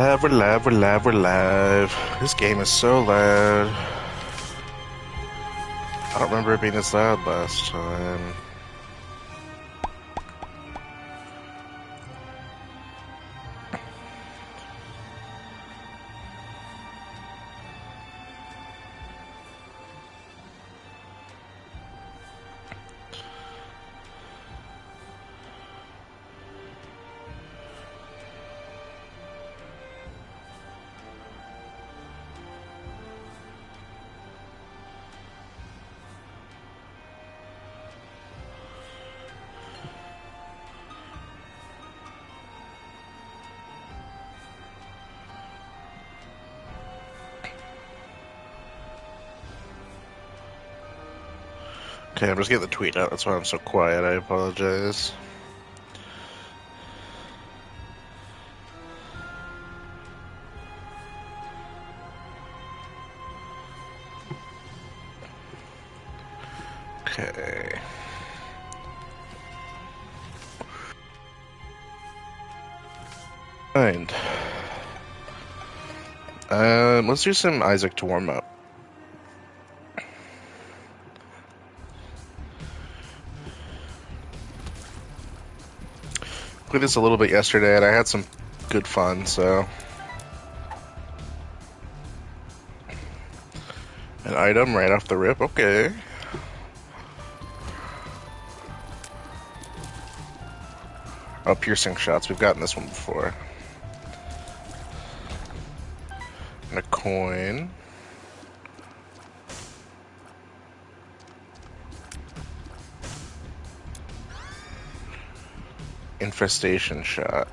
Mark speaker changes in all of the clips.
Speaker 1: We're live, we're live, we're live. This game is so loud. I don't remember it being this loud last time. Okay, I'm just getting the tweet out. That's why I'm so quiet. I apologize. Okay. Fine. Let's do some Isaac to warm up. Played this a little bit yesterday, and I had some good fun, so. An item right off the rip, okay. Oh, piercing shots. We've gotten this one before. And a coin. Infestation shot.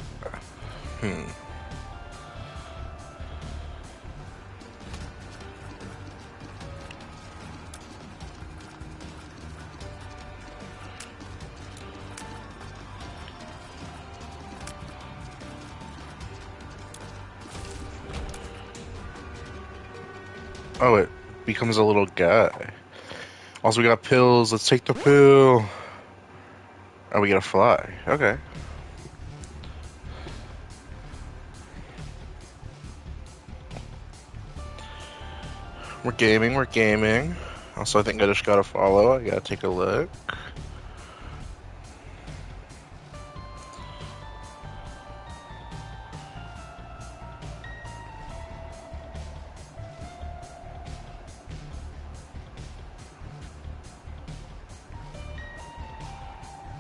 Speaker 1: Oh, it becomes a little guy. Also, we got pills. Let's take the pill. Oh, we gotta fly. Okay. We're gaming, we're gaming. Also, I think I just gotta follow. I gotta take a look.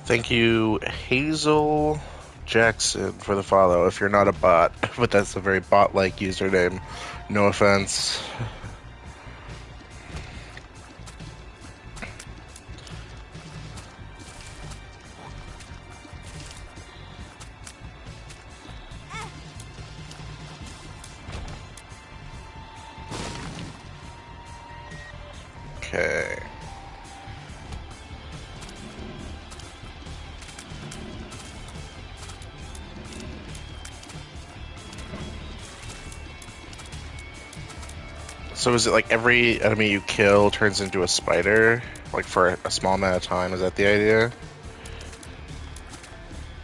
Speaker 1: Thank you, Hazel Jackson, for the follow. If you're not a bot, but that's a very bot-like username. No offense. Okay. So is it like every enemy you kill turns into a spider? Like for a small amount of time? Is that the idea?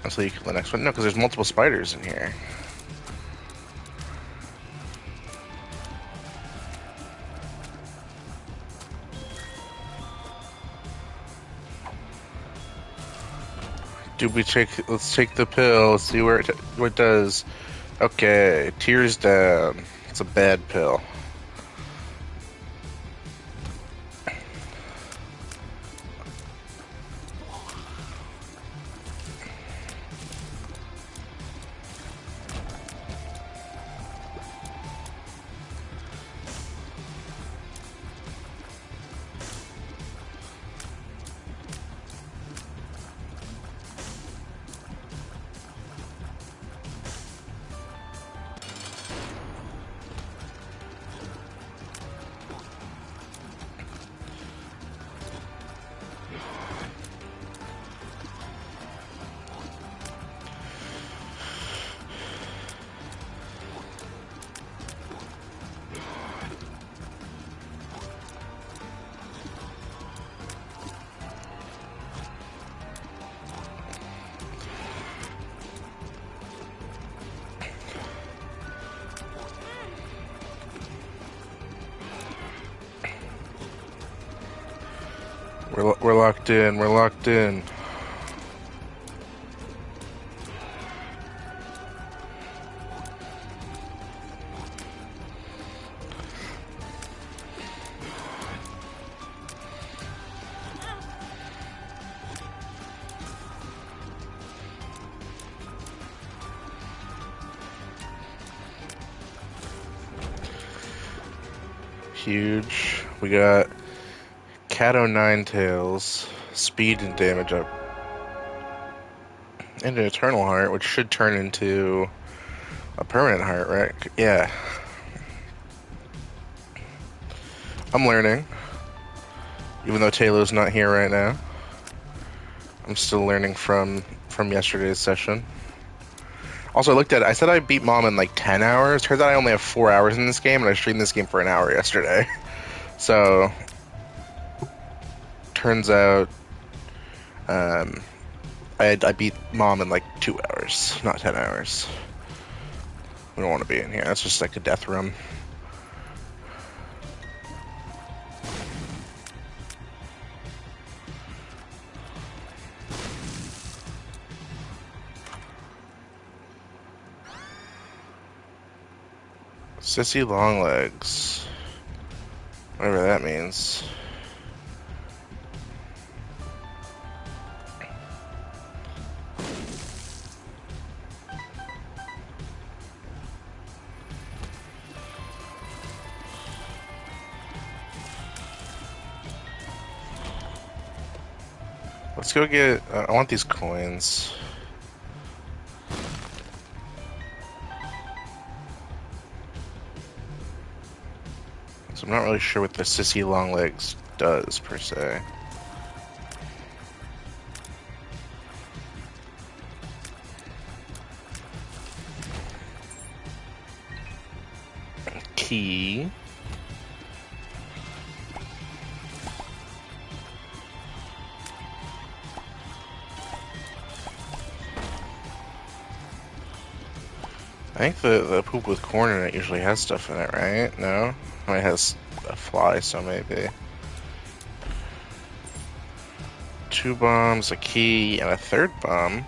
Speaker 1: Until you kill the next one? No, because there's multiple spiders in here. Let's take the pill. Let's see what it does. Okay, tears down. It's a bad pill. We're locked in. We're locked in. Huge. We got Cato Nine Tails, speed and damage up, and an Eternal Heart, which should turn into a permanent heart, right? Yeah. I'm learning. Even though Taylor's not here right now, I'm still learning from yesterday's session. Also, I looked at it. I said I beat Mom in like 10 hours. Turns out I only have 4 hours in this game, and I streamed this game for an hour yesterday. So, turns out I beat Mom in like 2 hours, not 10 hours. We don't want to be in here. That's just like a death room. Sissy Longlegs. Whatever that means. Let's go get... I want these coins. So I'm not really sure what the Sissy Longlegs does, per se. Key. I think the poop with corn in it usually has stuff in it, right? No? I mean, it has a fly, so maybe. 2 bombs, a key, and a 3rd bomb.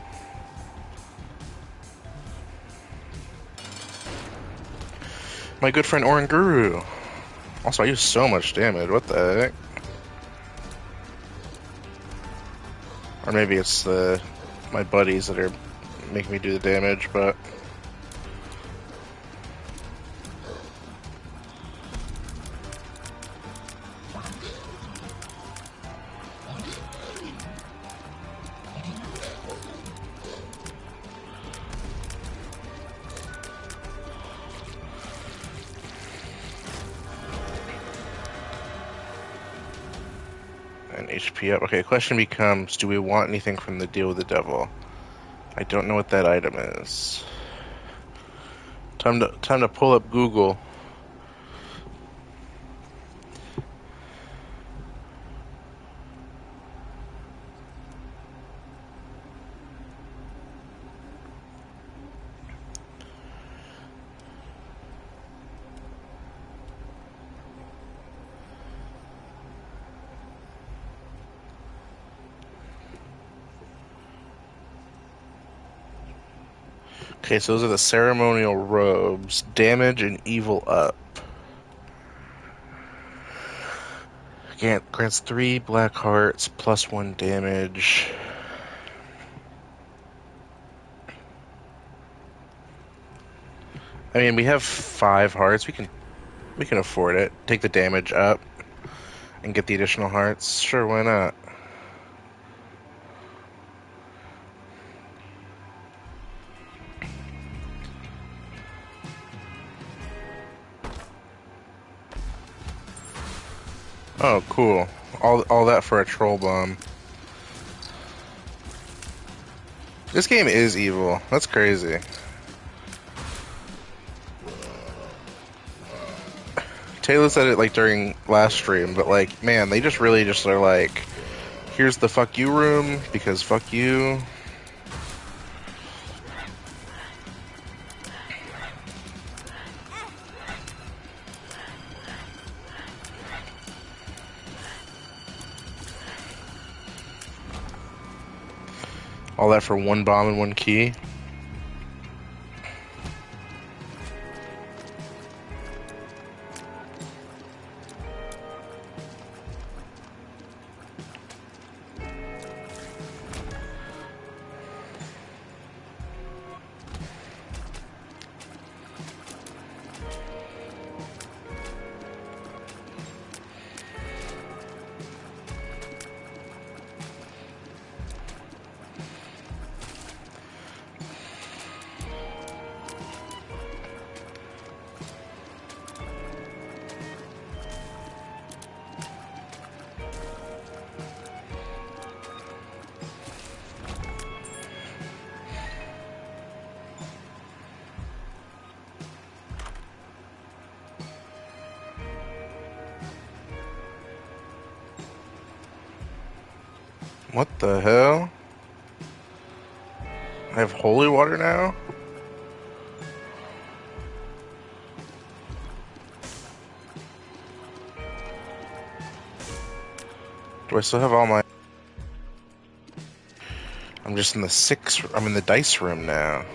Speaker 1: My good friend Oranguru. Also, I use so much damage. What the heck? Or maybe it's my buddies that are making me do the damage, but... And HP up. Okay, question becomes, do we want anything from the Deal with the Devil? I don't know what that item is. Time to pull up Google. Okay, so those are the ceremonial robes. Damage and evil up. Grants 3 black hearts, plus 1 damage. I mean, we have 5 hearts. We can afford it. Take the damage up and get the additional hearts. Sure, why not? Oh, cool. All that for a troll bomb. This game is evil. That's crazy. Taylor said it like during last stream, but like, man, they just really just are like, here's the fuck you room because fuck you. All that for one bomb and one key. What the hell? I have holy water now? Do I still have all my... I'm just in the I'm in the dice room now.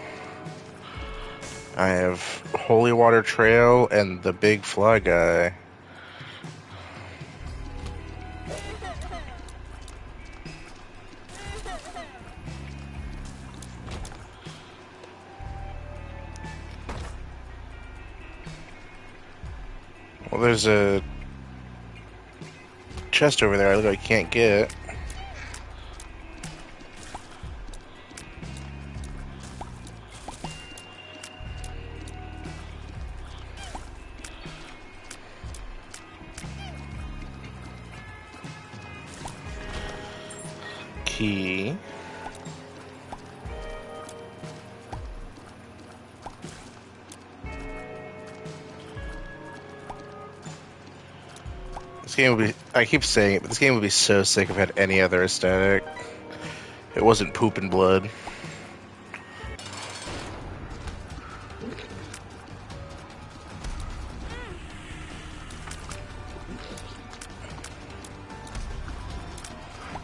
Speaker 1: I have holy water trail and the big fly guy. Well, there's a chest over there I can't get. Key. This game would be, I keep saying it, but this game would be so sick if it had any other aesthetic. It wasn't poop and blood.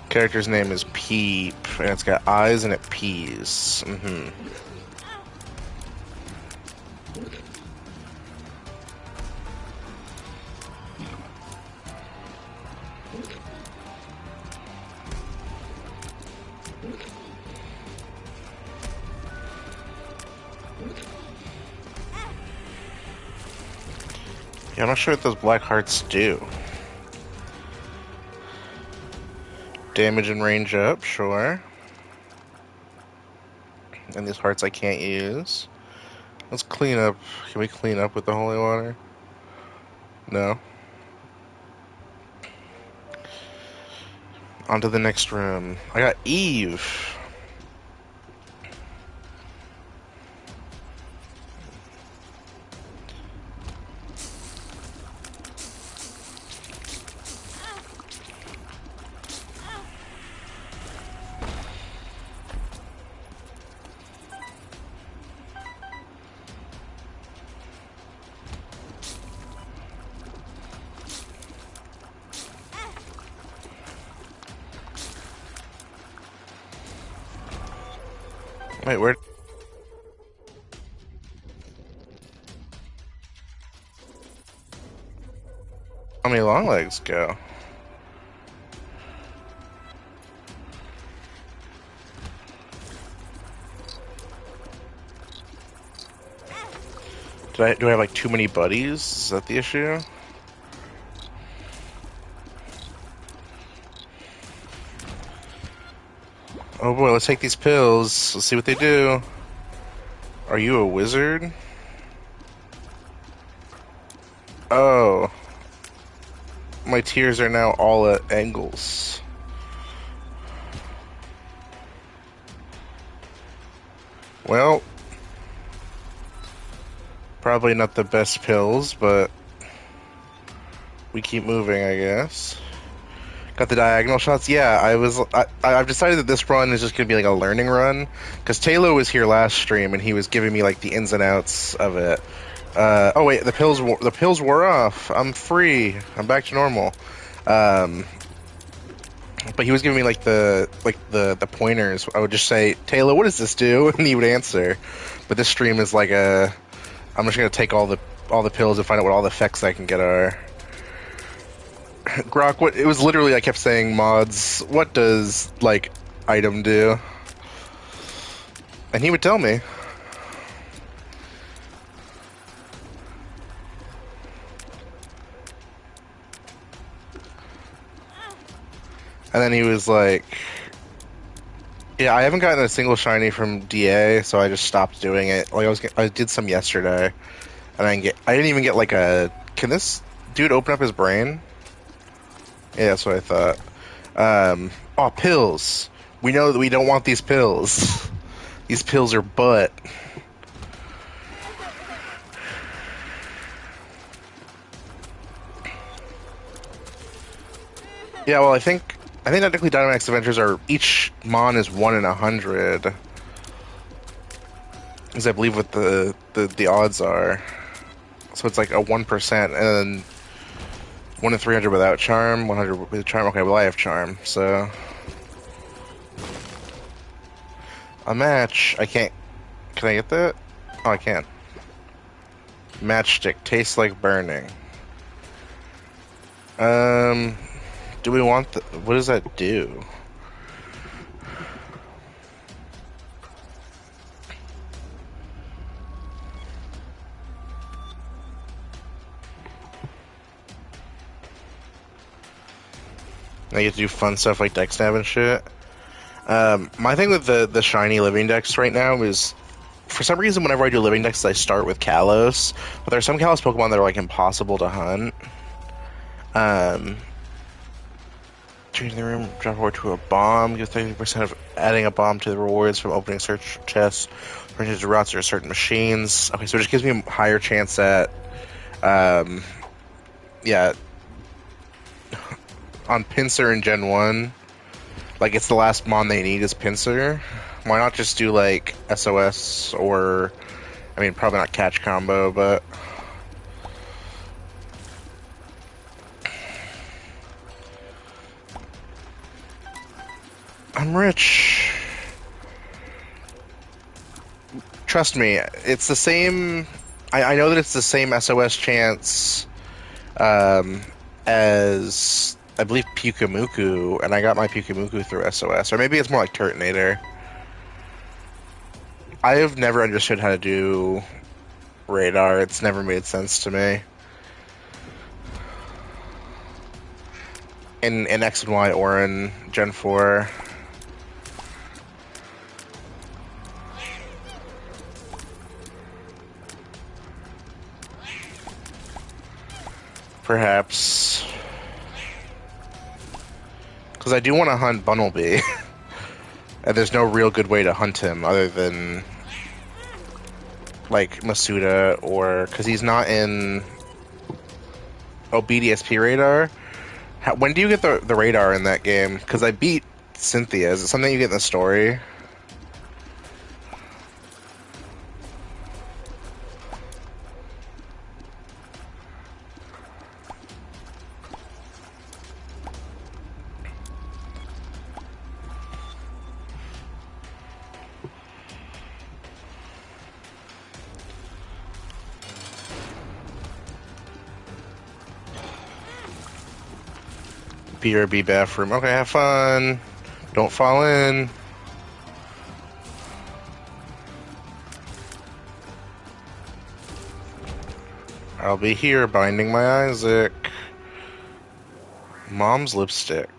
Speaker 1: Character's name is Peep, and it's got eyes and it pees. Yeah, I'm not sure what those black hearts do. Damage and range up, sure. And these hearts I can't use. Let's clean up. Can we clean up with the holy water? No. On to the next room. I got Eve. Wait, where? How many long legs go? Do I have like too many buddies? Is that the issue? Oh boy, let's take these pills. Let's see what they do. Are you a wizard? Oh. My tears are now all at angles. Well, probably not the best pills, but we keep moving, I guess. Got the diagonal shots. Yeah, I've decided that this run is just gonna be like a learning run, because Taylor was here last stream and he was giving me like the ins and outs of it. Oh wait, the pills wore off. I'm free. I'm back to normal. But he was giving me the pointers. I would just say, Taylor, what does this do? And he would answer. But this stream is like I'm just gonna take all the pills and find out what all the effects I can get are. Grok, what it was literally I kept saying mods, what does like item do? And he would tell me. And then he was like, yeah, I haven't gotten a single shiny from DA, so I just stopped doing it. Like I did some yesterday, and I didn't even get like a. Can this dude open up his brain? Yeah, that's what I thought. Oh, pills. We know that we don't want these pills. These pills are butt. Yeah, well, I think technically Dynamax Adventures are each mon is 1 in 100, as I believe what the odds are. So it's like a 1%, and then 1 in 300 without charm, 100 with charm. Okay, well I have charm, so a match. I can't. Can I get that? Oh, I can. Matchstick tastes like burning. Do we want the? What does that do? I get to do fun stuff like deck stab and shit. My thing with the shiny living decks right now is, for some reason, whenever I do living decks, I start with Kalos, but there are some Kalos Pokemon that are like impossible to hunt. Change the room, drop reward to a bomb, give 30% of adding a bomb to the rewards from opening search chests, ranges to routes or certain machines. Okay, so it just gives me a higher chance at, yeah, on Pinsir in Gen 1, like it's the last mon they need is Pinsir. Why not just do like SOS or, I mean, probably not catch combo, but I'm rich. Trust me, it's the same. I know that it's the same SOS chance as I believe Pyukumuku, and I got my Pyukumuku through SOS, or maybe it's more like Turtonator. I have never understood how to do radar. It's never made sense to me. In X and Y or in Gen 4. Perhaps. Because I do want to hunt Bunnelby. And there's no real good way to hunt him other than like Masuda, or because he's not in BDSP radar. When do you get the radar in that game? Because I beat Cynthia. Is it something you get in the story? BRB bathroom. Okay, have fun. Don't fall in. I'll be here binding my Isaac. Mom's lipstick.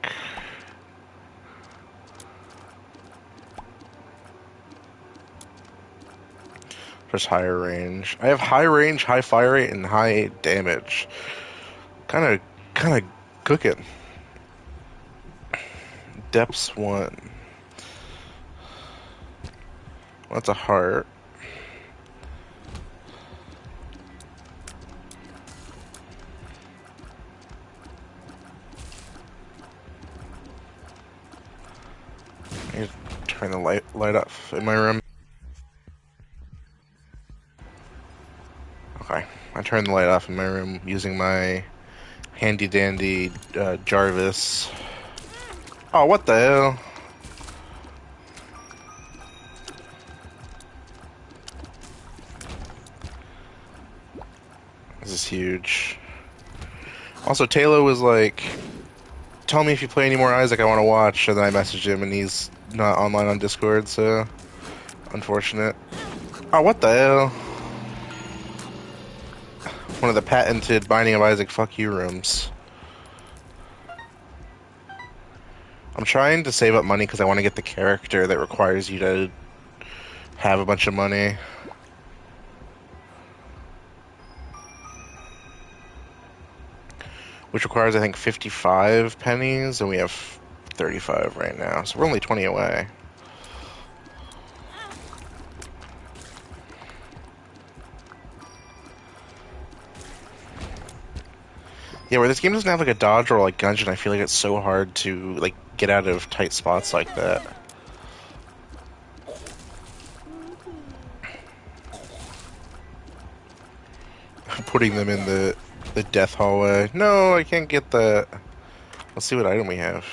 Speaker 1: Just higher range. I have high range, high fire rate, and high damage. Kind of cooking. Depths 1. That's a heart. I need to turn the light off in my room. Okay, I turned the light off in my room using my handy dandy Jarvis. Oh, what the hell? This is huge. Also, Taylor was like, tell me if you play any more Isaac I want to watch, and then I messaged him, and he's not online on Discord, so unfortunate. Oh, what the hell? One of the patented Binding of Isaac fuck you rooms. I'm trying to save up money because I want to get the character that requires you to have a bunch of money. Which requires, I think, 55 pennies, and we have 35 right now, so we're only 20 away. Yeah, where this game doesn't have like a dodge or like Gungeon, I feel like it's so hard to like get out of tight spots like that. Putting them in the death hallway. No, I can't get that. Let's see what item we have.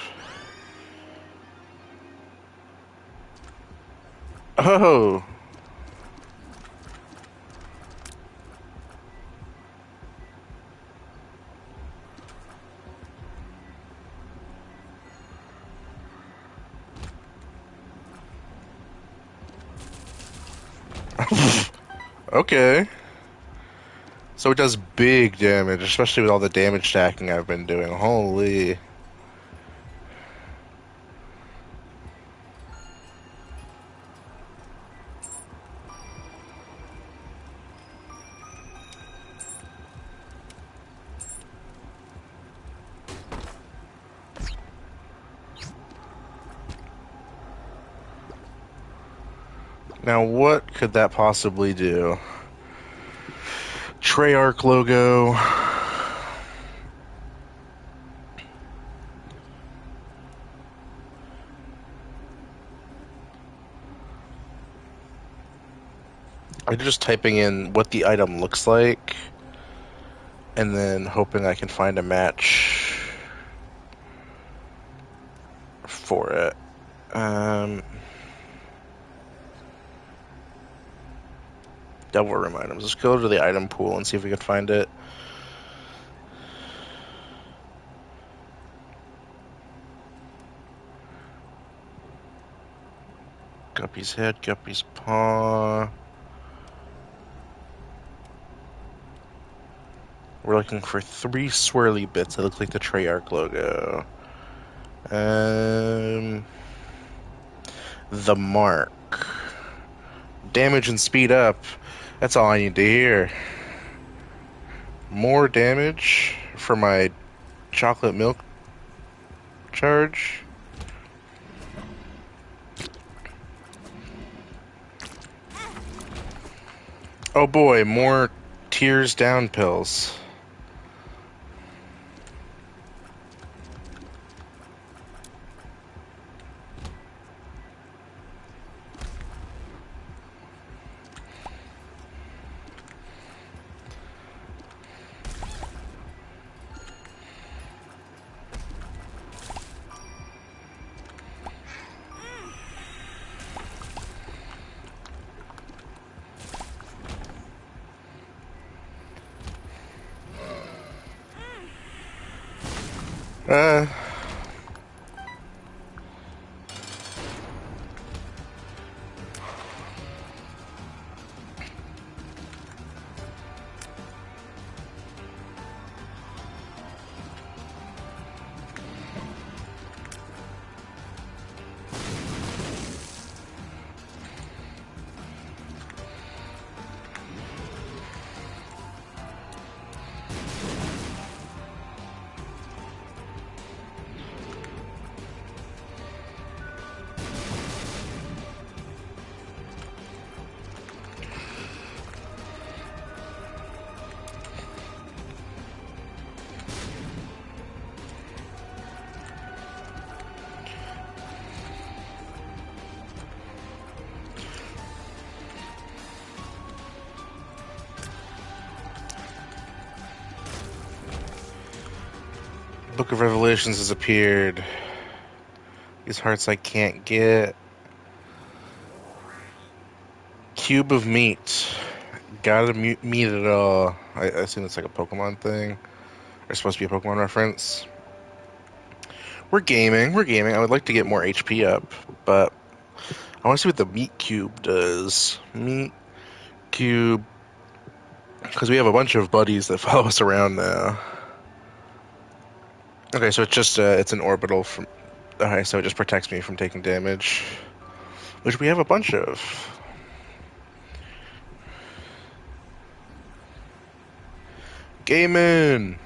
Speaker 1: Oh. Okay. So it does big damage, especially with all the damage stacking I've been doing. Holy. Now, what could that possibly do? Treyarch logo. I'm just typing in what the item looks like, and then hoping I can find a match for it. Devil Room items. Let's go to the item pool and see if we can find it. Guppy's head, Guppy's paw. We're looking for 3 swirly bits that look like the Treyarch logo. The mark. Damage and speed up. That's all I need to hear. More damage for my chocolate milk charge. Oh boy, more tears down pills. Uh, Book of Revelations has appeared. These hearts I can't get. Cube of meat. Gotta meet it all. I assume it's like a Pokemon thing. Or supposed to be a Pokemon reference. We're gaming. We're gaming. I would like to get more HP up, but I want to see what the meat cube does. Meat cube. Because we have a bunch of buddies that follow us around now. Okay, so it's just it's an orbital from. Okay, so it just protects me from taking damage, which we have a bunch of. Gaming.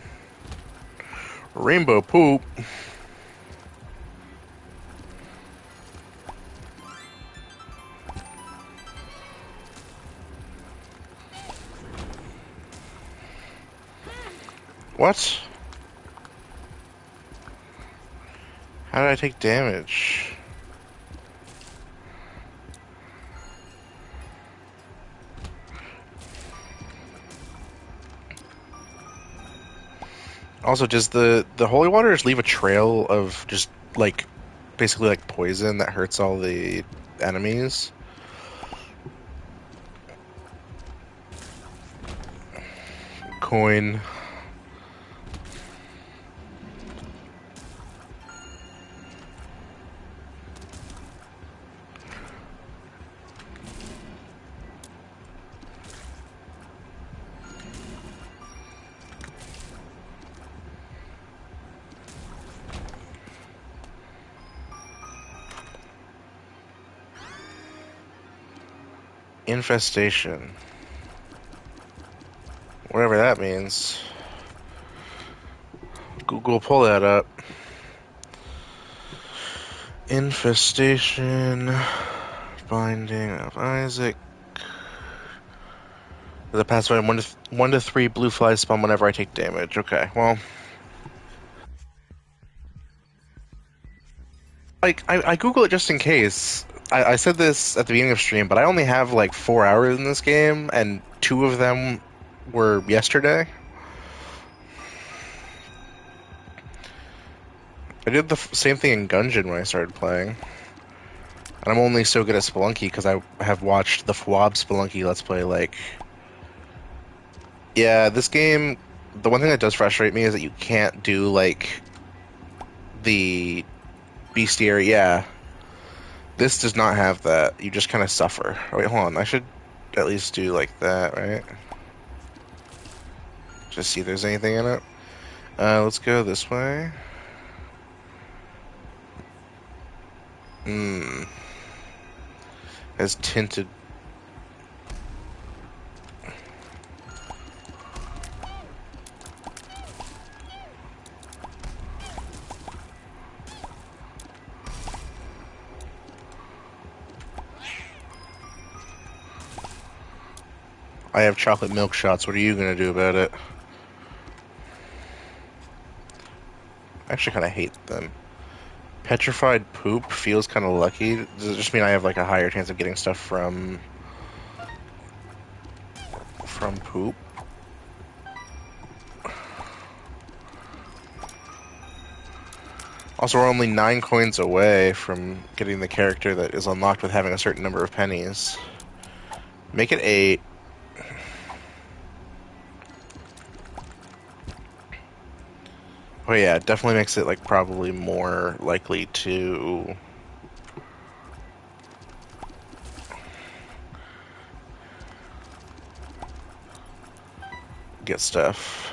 Speaker 1: Rainbow poop. What? How did I take damage? Also, does the holy water just leave a trail of just like basically like poison that hurts all the enemies? Coin. Infestation. Whatever that means. Google, pull that up. Infestation. Binding of Isaac. The password 1 to 3 blue flies spawn whenever I take damage. Okay, well. Like, I Google it just in case. I said this at the beginning of stream, but I only have like 4 hours in this game, and 2 of them were yesterday. I did the same thing in Gungeon when I started playing. And I'm only so good at Spelunky because I have watched the Fwab Spelunky Let's Play, like... Yeah, this game, the one thing that does frustrate me is that you can't do, like, the bestiary. Yeah, this does not have that. You just kind of suffer. Oh, wait, hold on. I should at least do like that, right? Just see if there's anything in it. Let's go this way. Has tinted. I have chocolate milk shots. What are you gonna do about it? I actually kind of hate them. Petrified poop feels kind of lucky. Does it just mean I have like a higher chance of getting stuff from poop? Also, we're only 9 coins away from getting the character that is unlocked with having a certain number of pennies. Make it 8. Oh yeah, it definitely makes it like probably more likely to get stuff.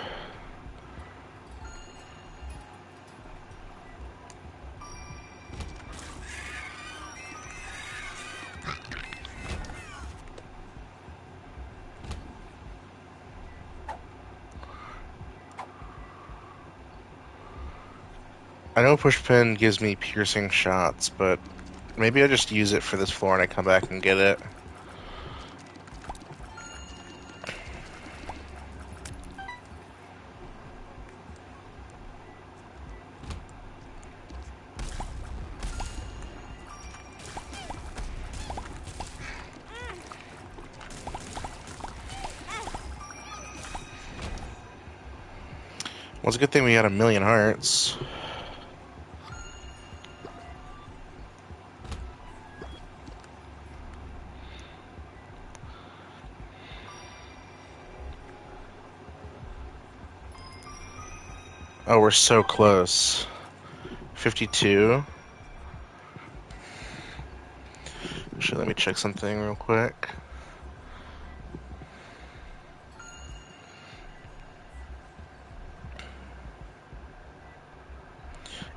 Speaker 1: I know Pushpin gives me piercing shots, but maybe I just use it for this floor and I come back and get it. Well, it's a good thing we got 1,000,000 hearts. Oh, we're so close. 52. Actually, let me check something real quick.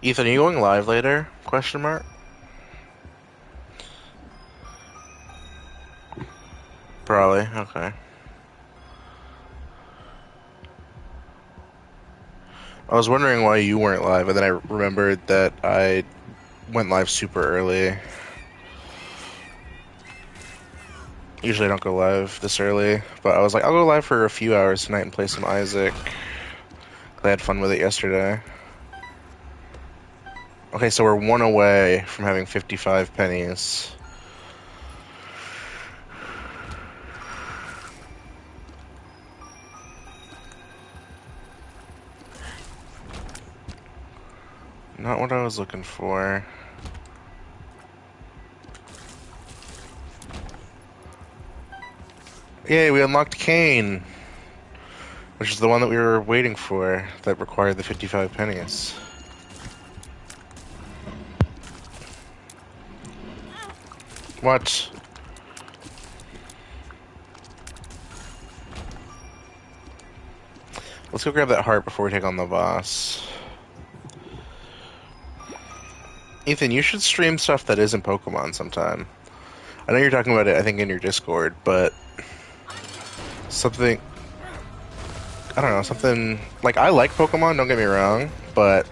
Speaker 1: Ethan, are you going live later? Question mark. Probably. Okay. I was wondering why you weren't live, and then I remembered that I went live super early. Usually I don't go live this early, but I was like, I'll go live for a few hours tonight and play some Isaac. I had fun with it yesterday. Okay, so we're one away from having 55 pennies. Not what I was looking for. Yay, we unlocked Kane, which is the one that we were waiting for that required the 55 pennies. What? Let's go grab that heart before we take on the boss. Ethan, you should stream stuff that isn't Pokemon sometime. I know you're talking about it, I think, in your Discord, but something... I don't know, something... Like, I like Pokemon, don't get me wrong, but...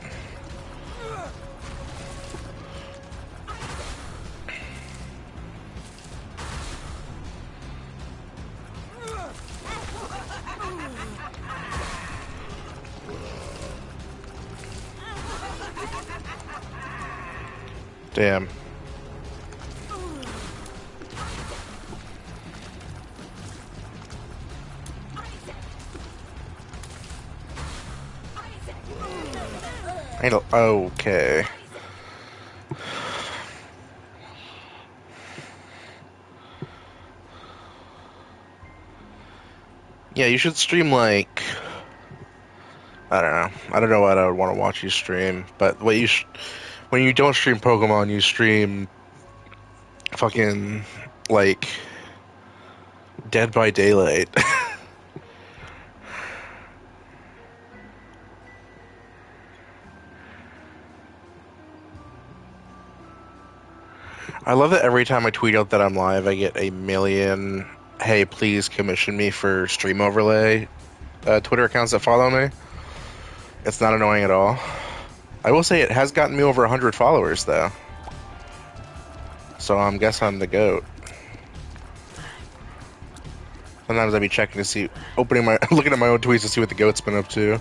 Speaker 1: Damn. I don't... Okay. Yeah, you should stream, like... I don't know. I don't know what I would want to watch you stream, but what you when you don't stream Pokemon, you stream fucking, like, Dead by Daylight. I love that every time I tweet out that I'm live, I get a million, hey, please commission me for stream overlay Twitter accounts that follow me. It's not annoying at all. I will say it has gotten me over 100 followers, though. So I guess I'm the GOAT. Sometimes I be checking to see, looking at my own tweets to see what the GOAT's been up to.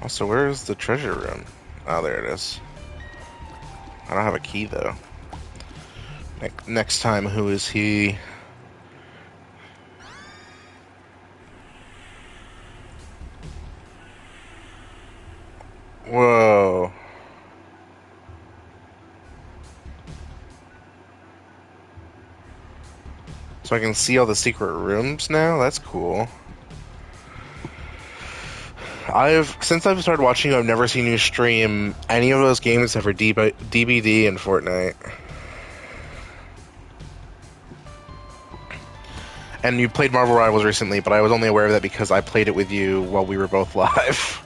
Speaker 1: Also, where is the treasure room? Oh, there it is. I don't have a key, though. Next time, who is he? Whoa. So I can see all the secret rooms now? That's cool. Since I've started watching you, I've never seen you stream any of those games except for DBD and Fortnite. And you played Marvel Rivals recently, but I was only aware of that because I played it with you while we were both live.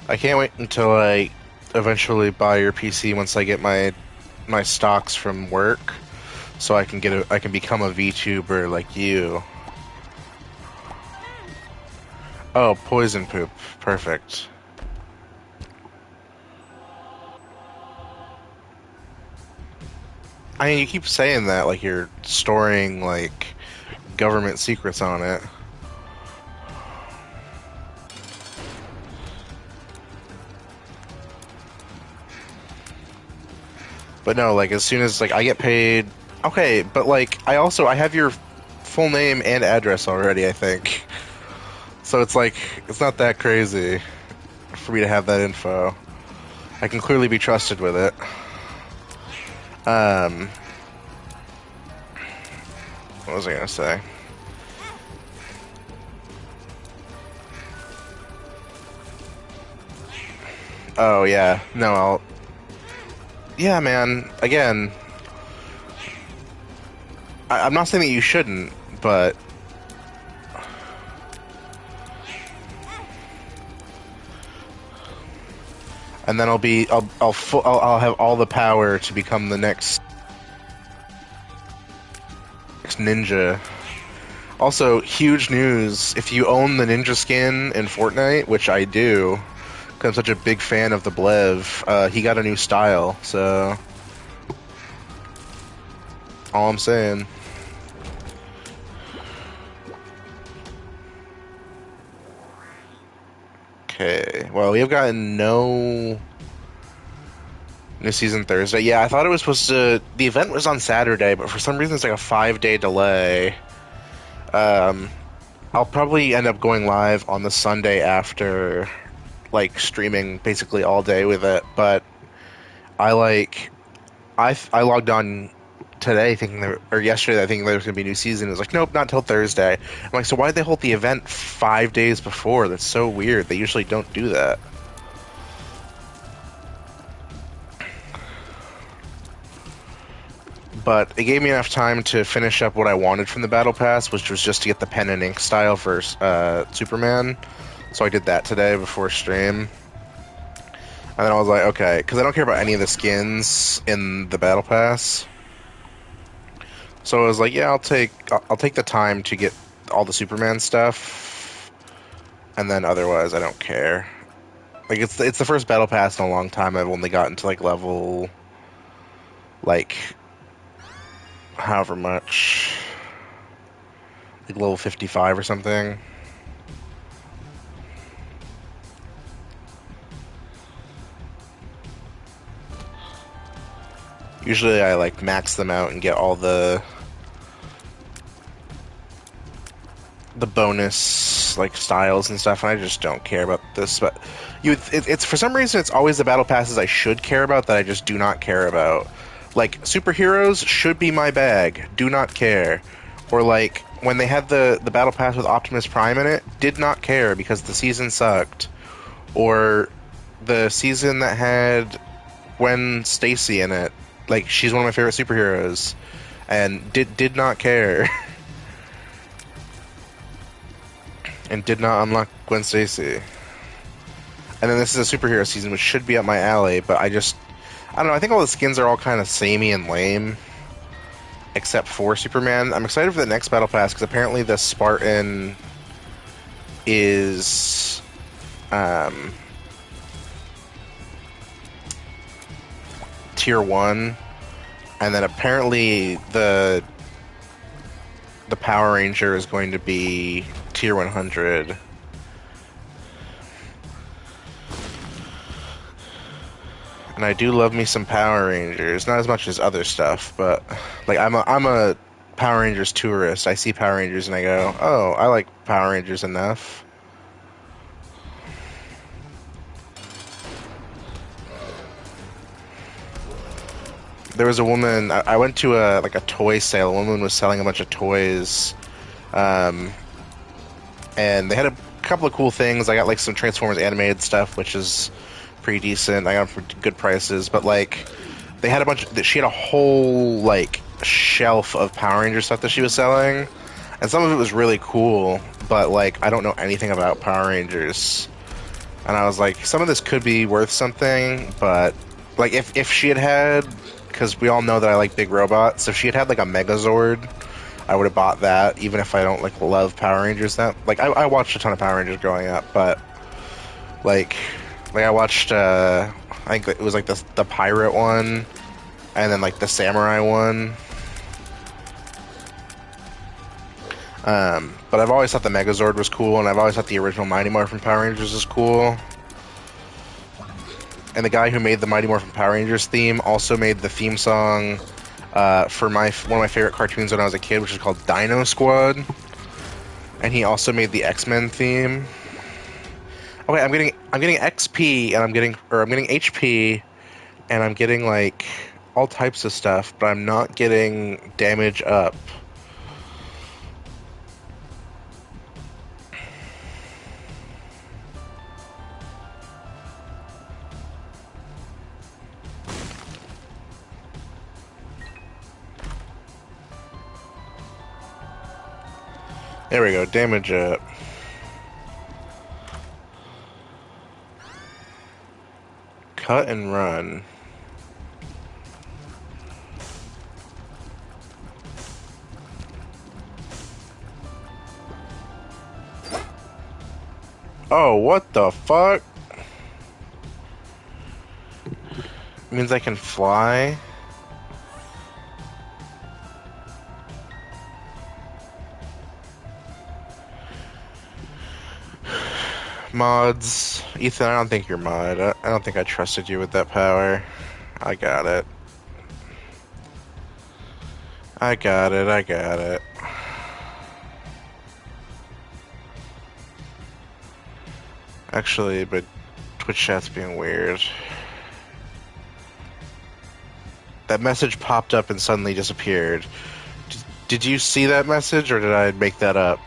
Speaker 1: I can't wait until I eventually buy your PC once I get my stocks from work, so I can become a VTuber like you. Oh, poison poop. Perfect. I mean, you keep saying that like you're storing like government secrets on it. But no, like, as soon as, like, I get paid... Okay, but, like, I have your full name and address already, I think. So it's like, it's not that crazy for me to have that info. I can clearly be trusted with it. What was I gonna say? Oh, yeah. No, Yeah, man. Again, I'm not saying that you shouldn't, but... And then I'll have all the power to become the next ninja. Also, huge news, if you own the ninja skin in Fortnite, which I do, because I'm such a big fan of the Blev, he got a new style, so... All I'm saying. Okay, well, we have gotten no new season Thursday. Yeah, I thought it was supposed to... The event was on Saturday, but for some reason it's like a 5-day delay. I'll probably end up going live on the Sunday after, like, streaming basically all day with it, but I logged on today thinking or yesterday thinking there was going to be a new season. It was like, nope, not till Thursday. I'm like, so why'd they hold the event 5 days before? That's so weird. They usually don't do that. But it gave me enough time to finish up what I wanted from the Battle Pass, which was just to get the pen and ink style for Superman. So I did that today before stream. And then I was like, okay, because I don't care about any of the skins in the Battle Pass. So I was like, yeah, I'll take the time to get all the Superman stuff, and then otherwise I don't care. Like it's the first Battle Pass in a long time I've only gotten to like level, like, however much, like level 55 or something. Usually I like max them out and get all the bonus like styles and stuff, and I just don't care about this. But it's for some reason it's always the battle passes I should care about that I just do not care about. Like superheroes should be my bag, do not care. Or like when they had the battle pass with Optimus Prime in it, did not care because the season sucked. Or the season that had Gwen Stacy in it, like she's one of my favorite superheroes, and did not care. And did not unlock Gwen Stacy. And then this is a superhero season, which should be up my alley, but I don't know, I think all the skins are all kind of samey and lame, except for Superman. I'm excited for the next Battle Pass, because apparently the Spartan is... Tier 1, and then apparently the Power Ranger is going to be Tier 100. And I do love me some Power Rangers, not as much as other stuff, but like I'm a Power Rangers tourist. I see Power Rangers and I go, oh, I like Power Rangers enough. There was a woman. I went to a toy sale. A woman was selling a bunch of toys, and they had a couple of cool things. I got like some Transformers animated stuff, which is pretty decent. I got them for good prices. But like, they had a bunch. She had a whole like shelf of Power Ranger stuff that she was selling, and some of it was really cool. But like, I don't know anything about Power Rangers, and I was like, some of this could be worth something. But like, if she had because we all know that I like big robots. If she had like a Megazord, I would have bought that, even if I don't like love Power Rangers. That like I watched a ton of Power Rangers growing up, but like I watched I think it was like the pirate one, and then like the samurai one. But I've always thought the Megazord was cool, and I've always thought the original Mighty Morphin Power Rangers was cool. and the guy who made the Mighty Morphin Power Rangers theme also made the theme song for one of my favorite cartoons when I was a kid, which is called Dino Squad. And he also made the X-Men theme. Okay, I'm getting XP and I'm getting HP and I'm getting like all types of stuff, but I'm not getting damage up. There we go, damage up. Cut and run. Oh, what the fuck? Means I can fly? Mods. Ethan, I don't think you're mod. I don't think I trusted you with that power. I got it. I got it, I got it. Actually, but Twitch chat's being weird. That message popped up and suddenly disappeared. Did you see that message, or did I make that up?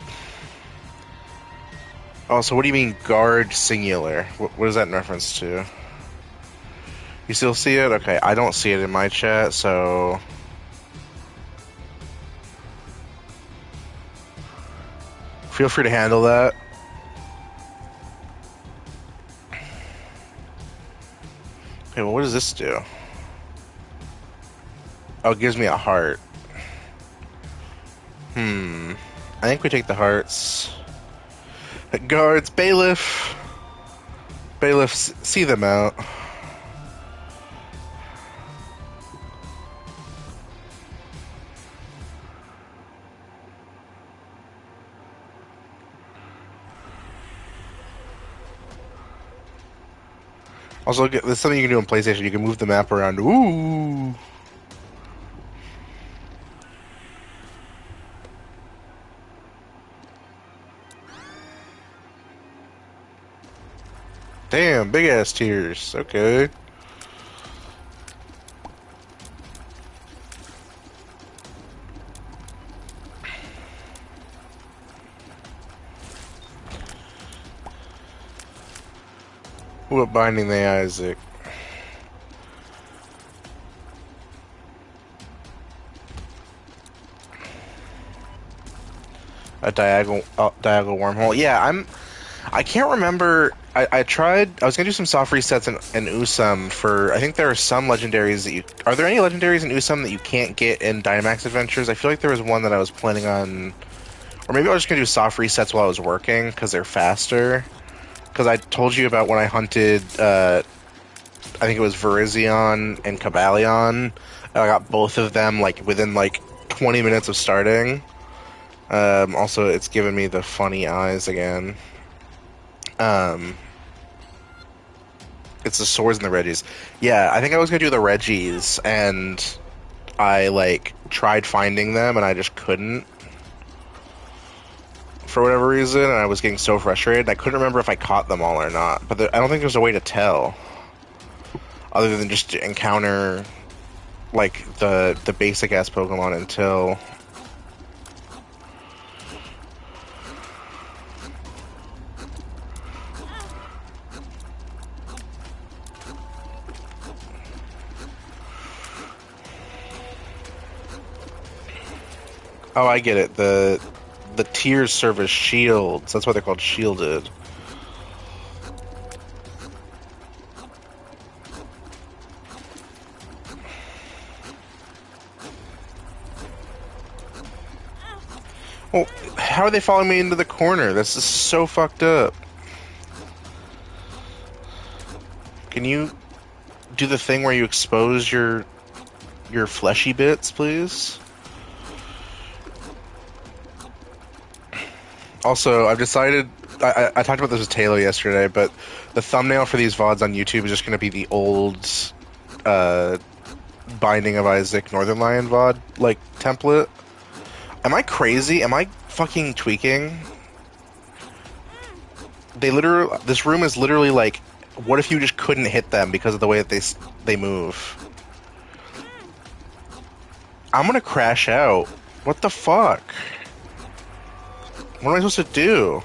Speaker 1: Oh, so what do you mean guard singular? What is that in reference to? You still see it? Okay, I don't see it in my chat, so... Feel free to handle that. Okay, well, what does this do? Oh, it gives me a heart. I think we take the hearts. Guards, bailiff! Bailiffs, see them out. Also, there's something you can do on PlayStation. You can move the map around. Ooh! Damn, big ass tears. Okay. What binding they, Isaac? A diagonal wormhole. Yeah, I can't remember. I tried. I was gonna do some soft resets in Usum for. I think there are some legendaries that you. Are there any legendaries in Usum that you can't get in Dynamax Adventures? I feel like there was one that I was planning on, or maybe I was just gonna do soft resets while I was working because they're faster. Because I told you about when I hunted. I think it was Virizion and Cabalion. I got both of them like within like 20 minutes of starting. Also, it's given me the funny eyes again. It's the swords and the Reggies. Yeah, I think I was gonna do the Reggies, and I like tried finding them, and I just couldn't for whatever reason, and I was getting so frustrated. I couldn't remember if I caught them all or not, but I don't think there's a way to tell, other than just to encounter like the basic ass Pokemon until. Oh, I get it. The tears serve as shields. That's why they're called shielded. Well, how are they following me into the corner? This is so fucked up. Can you do the thing where you expose your fleshy bits, please? Also, I've decided I talked about this with Taylor yesterday, but the thumbnail for these VODs on YouTube is just going to be the old uh, Binding of Isaac Northern Lion VOD like template. Am I crazy? Am I fucking tweaking? This room is literally like, what if you just couldn't hit them because of the way that they move? I'm gonna crash out. What the fuck? What am I supposed to do?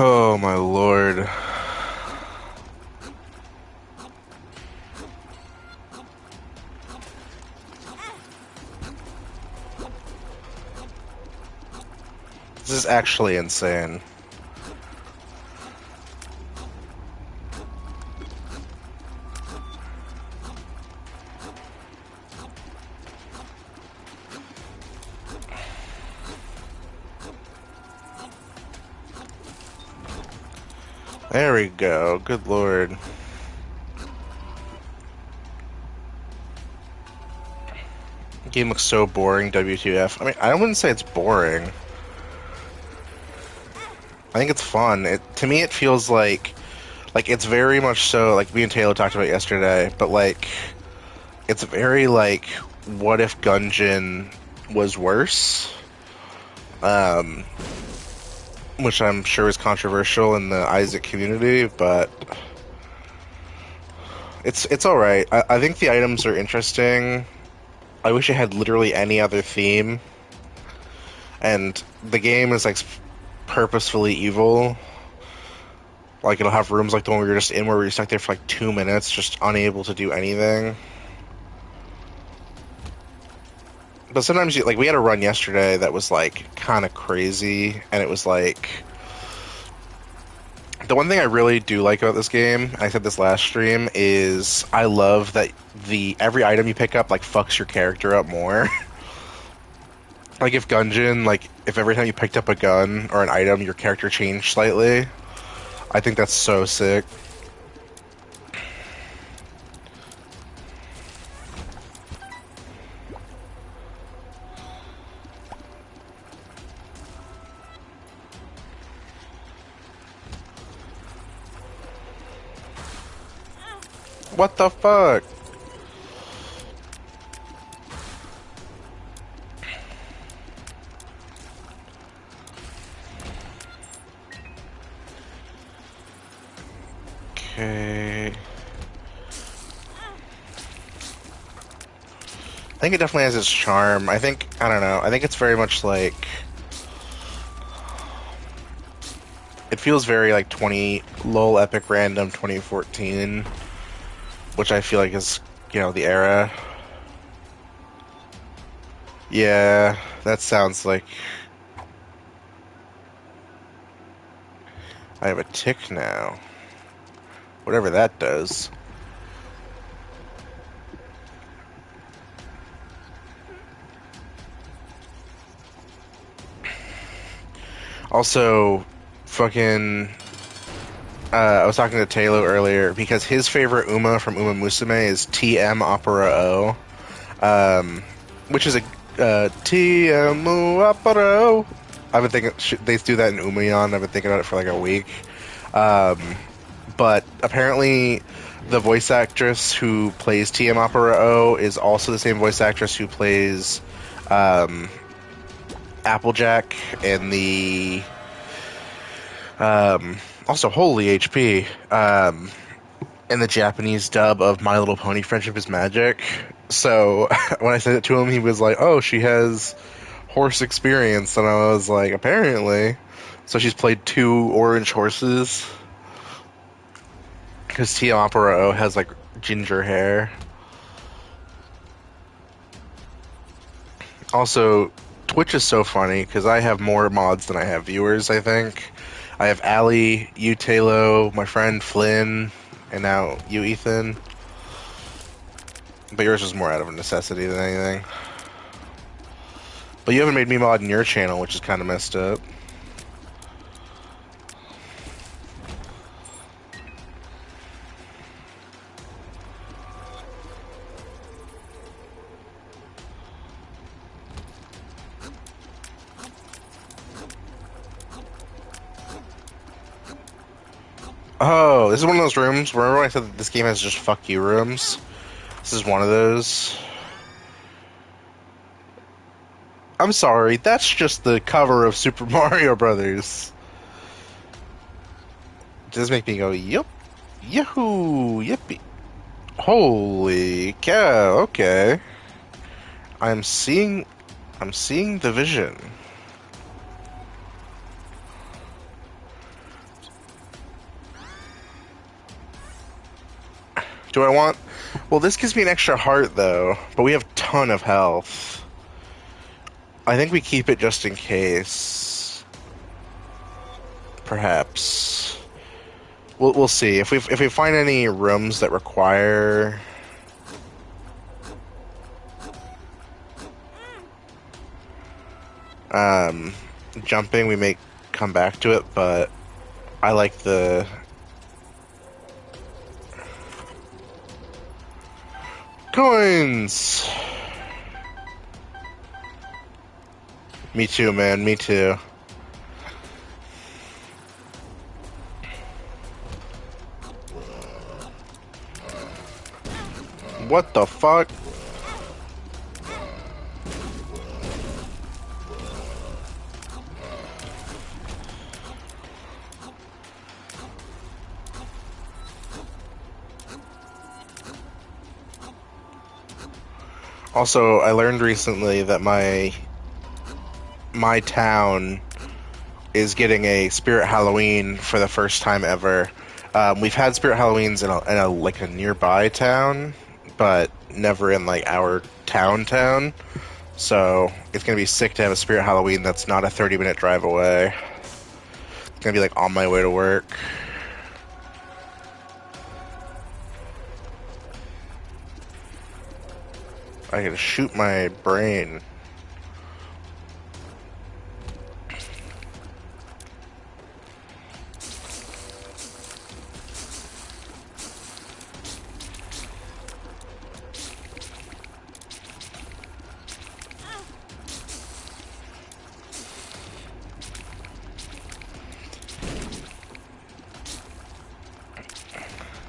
Speaker 1: Oh my lord. This is actually insane. There we go. Good lord. Game looks so boring, WTF. I mean, I wouldn't say it's boring. I think it's fun. To me, it feels like it's very much so like me and Taylor talked about yesterday, but like it's very like what if Gungeon was worse? Which I'm sure is controversial in the Isaac community, but it's all right. I think the items are interesting. I wish it had literally any other theme, and the game is like purposefully evil. Like it'll have rooms like the one we were just in, where we were stuck there for like 2 minutes, just unable to do anything. But sometimes like we had a run yesterday that was like kind of crazy, and it was like the one thing I really do like about this game, and I said this last stream, is I love that every item you pick up like fucks your character up more. Like if Gungeon, like if every time you picked up a gun or an item, your character changed slightly. I think that's so sick. What the fuck? Okay. I think it definitely has its charm. I don't know. I think it's very much like it feels very like 20 LOL Epic Random 2014, which I feel like is, the era. Yeah, that sounds like I have a tick now. Whatever that does. Also, fucking I was talking to Taylor earlier because his favorite Uma from Uma Musume is TM Opera O, which is a TM Opera O. I've been thinking they do that in Umayon. I've been thinking about it for like a week. But apparently, the voice actress who plays TM Opera O is also the same voice actress who plays Applejack in the also holy HP in the Japanese dub of My Little Pony: Friendship is Magic. So when I said it to him, he was like, "Oh, she has horse experience," and I was like, "Apparently." So she's played 2 orange horses because TM Opera O has like ginger hair. Also, Twitch is so funny because I have more mods than I have viewers, I think. I have Ali, you, Talo, my friend Flynn, and now you, Ethan. But yours is more out of necessity than anything. But you haven't made me mod in your channel, which is kind of messed up. Oh, this is one of those rooms. Remember when I said that this game has just fuck you rooms? This is one of those. I'm sorry, that's just the cover of Super Mario Brothers. Does make me go, yup, yahoo, yippee. Holy cow, okay. I'm seeing the vision. Do I want... Well, this gives me an extra heart, though, but we have a ton of health. I think we keep it just in case. Perhaps. We'll see. If we find any rooms that require... jumping, we may come back to it, but I like the... Coins! Me too, man, me too. What the fuck? Also, I learned recently that my town is getting a Spirit Halloween for the first time ever. We've had Spirit Halloweens in a like a nearby town, but never in like our town. So it's gonna be sick to have a Spirit Halloween that's not a 30-minute drive away. It's gonna be like on my way to work. I can shoot my brain.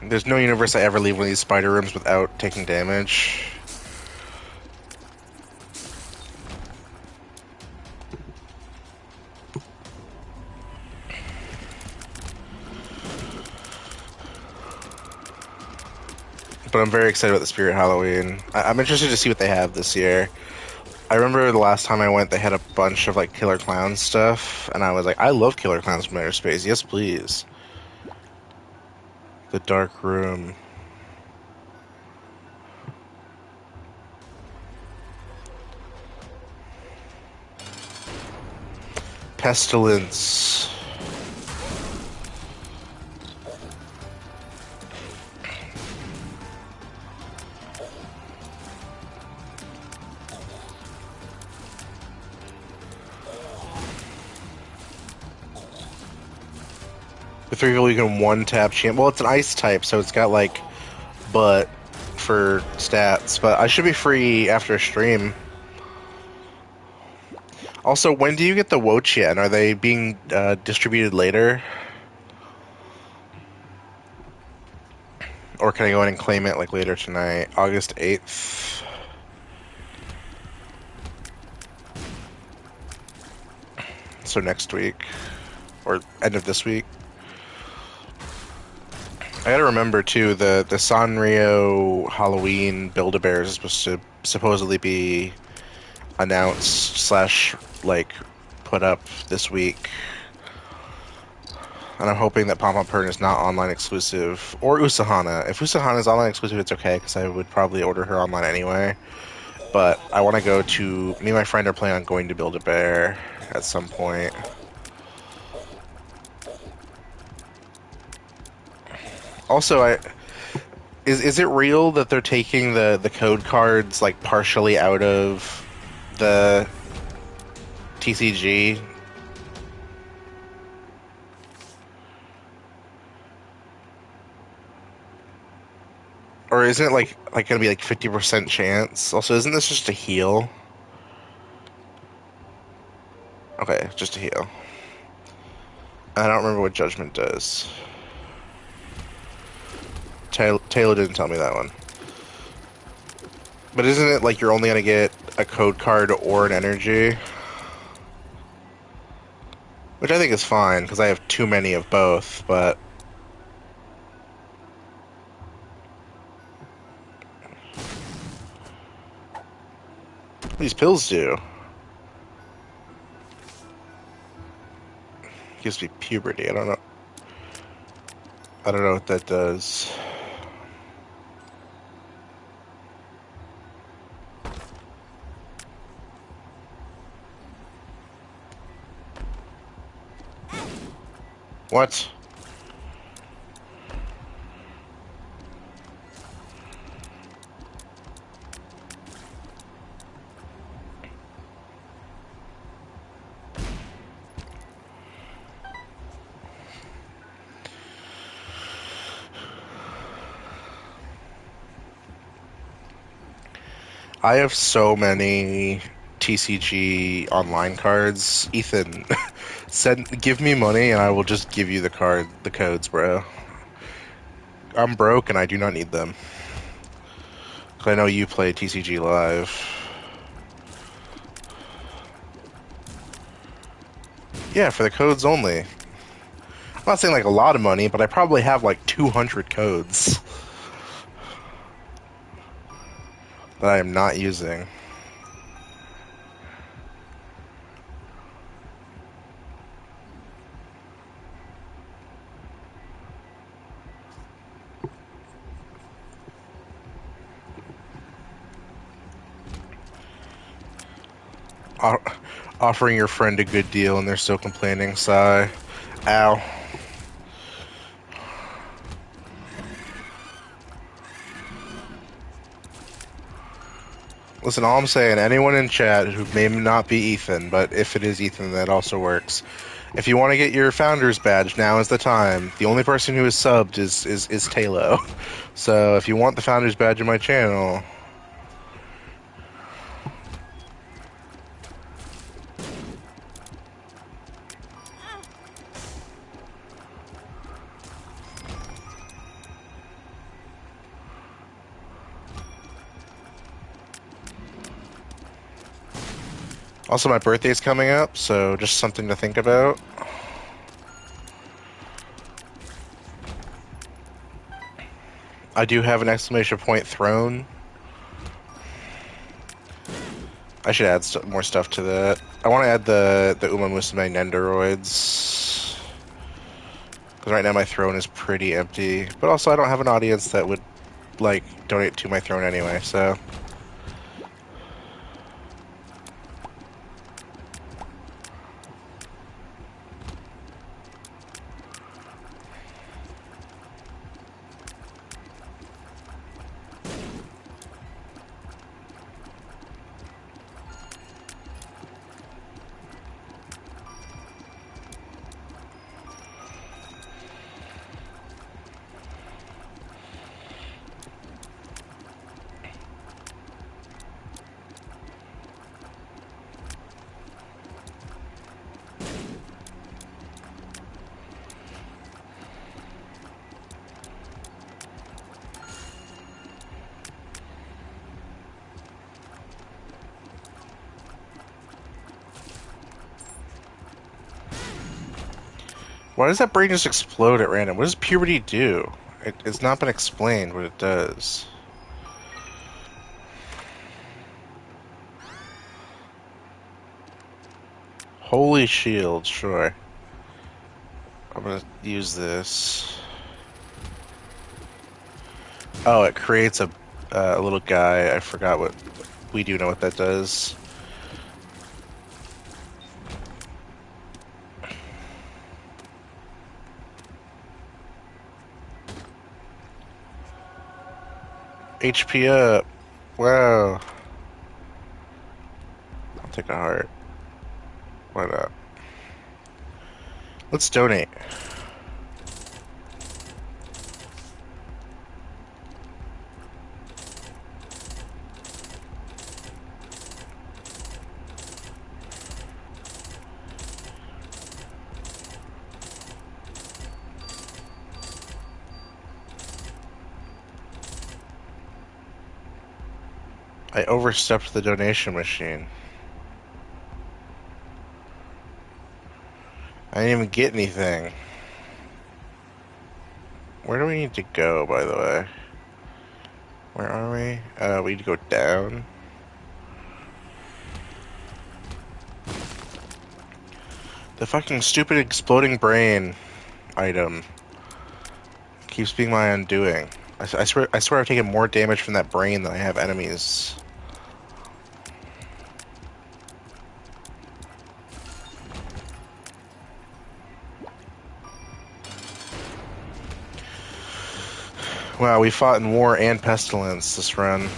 Speaker 1: There's no universe I ever leave one of these spider rooms without taking damage. But I'm very excited about the Spirit Halloween. I'm interested to see what they have this year. I remember the last time I went, they had a bunch of like Killer Clown stuff, and I was like, I love Killer Clowns from Outer Space. Yes, please. The Dark Room. Pestilence. The 3 people you can one-tap champ. Well, it's an ice type, so it's got like butt for stats, but I should be free after a stream. Also, when do you get the Wochian? Are they being distributed later? Or can I go in and claim it like later tonight? August 8th. So next week. Or end of this week. I gotta remember too, the Sanrio Halloween Build-A-Bears is supposed to supposedly be announced slash like put up this week. And I'm hoping that Pom Pom Pern is not online exclusive. Or Usahana. If Usahana is online exclusive, it's okay, because I would probably order her online anyway. But I want to go to... Me and my friend are planning on going to Build-A-Bear at some point. Also, is it real that they're taking the code cards like partially out of the TCG. Or isn't it like gonna be like 50% chance? Also, isn't this just a heal? Okay, just a heal. I don't remember what Judgment does. Taylor didn't tell me that one. But isn't it like you're only gonna get a code card or an energy? Which I think is fine, because I have too many of both, but... What these pills do? Gives me puberty, I don't know. I don't know what that does. What? I have so many TCG online cards. Ethan, give me money and I will just give you the codes, bro. I'm broke and I do not need them. 'Cause I know you play TCG Live. Yeah, for the codes only. I'm not saying like a lot of money, but I probably have like 200 codes that I am not using. O Offering your friend a good deal and they're still complaining. Sigh. Ow. Listen, all I'm saying, anyone in chat who may not be Ethan, but if it is Ethan, that also works. If you want to get your founder's badge, now is the time. The only person who is subbed is Talo. So if you want the founder's badge in my channel... Also, my birthday's coming up, so just something to think about. I do have an exclamation point throne. I should add more stuff to that. I want to add the Uma Musume Nendoroids. Because right now my throne is pretty empty. But also I don't have an audience that would, like, donate to my throne anyway, so... Why does that brain just explode at random? What does puberty do? It's not been explained what it does. Holy shield, sure. I'm gonna use this. Oh, it creates a little guy. I forgot what... We do know what that does. HP up. Wow. I'll take a heart. Why not? Let's donate. I overstepped the donation machine. I didn't even get anything. Where do we need to go, by the way? Where are we? We need to go down. The fucking stupid exploding brain item keeps being my undoing. I swear I've taken more damage from that brain than I have enemies. Wow, we fought in war and pestilence this run.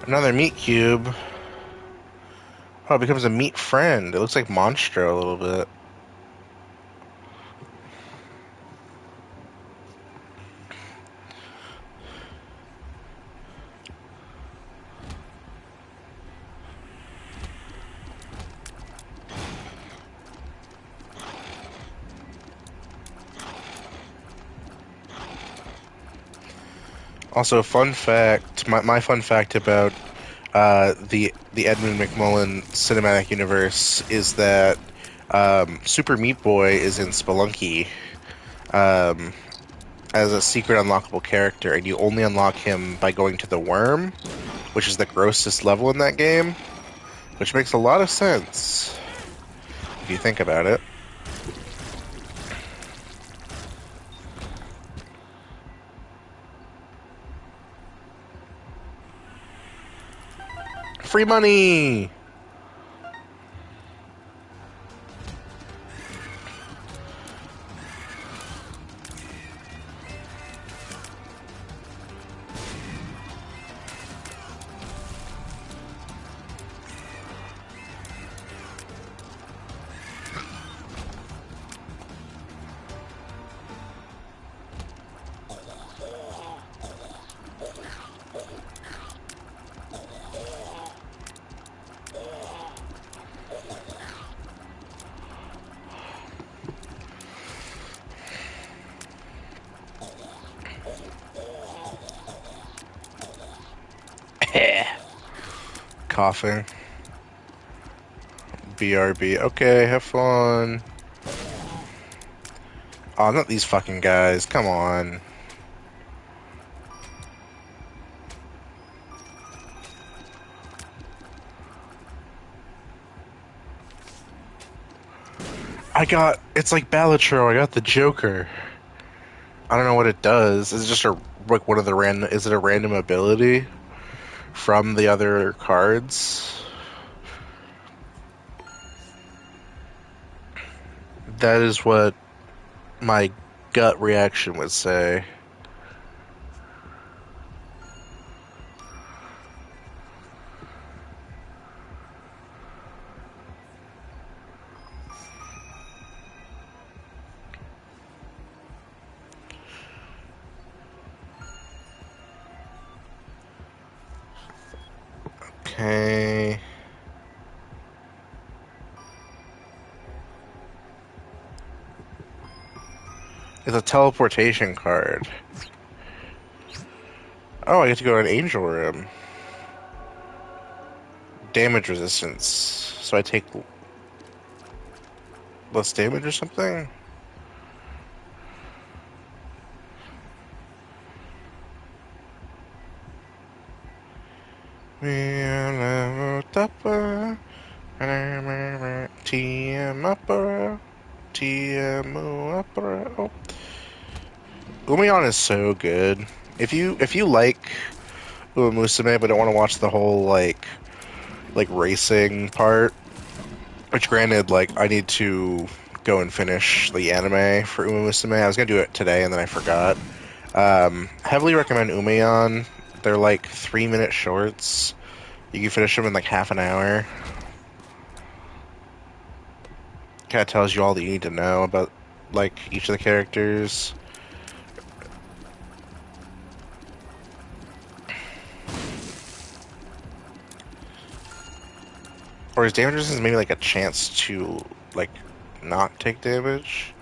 Speaker 1: Another meat cube. Oh, it becomes a meat friend. It looks like Monstro a little bit. Also, fun fact, my fun fact about the Edmund McMullen cinematic universe is that Super Meat Boy is in Spelunky um, as a secret unlockable character, and you only unlock him by going to the Worm, which is the grossest level in that game, which makes a lot of sense if you think about it. Free money! Coughing. BRB. Okay, have fun. Oh, not these fucking guys. Come on. It's like Balatro, I got the Joker. I don't know what it does. Is it just like one of the random, is it a random ability from the other cards? That is what my gut reaction would say. Okay. It's a teleportation card. Oh, I get to go to an angel room. Damage resistance. So I take less damage or something? TM Upper. Umeon is so good. If you like Uma Musume but don't want to watch the whole like racing part, which granted, like I need to go and finish the anime for Uma Musume. I was gonna do it today and then I forgot. Heavily recommend Umeon. They're like 3 minute shorts. You can finish them in like half an hour. Kind of tells you all that you need to know about like each of the characters. Or his damage resistance is maybe like a chance to like not take damage.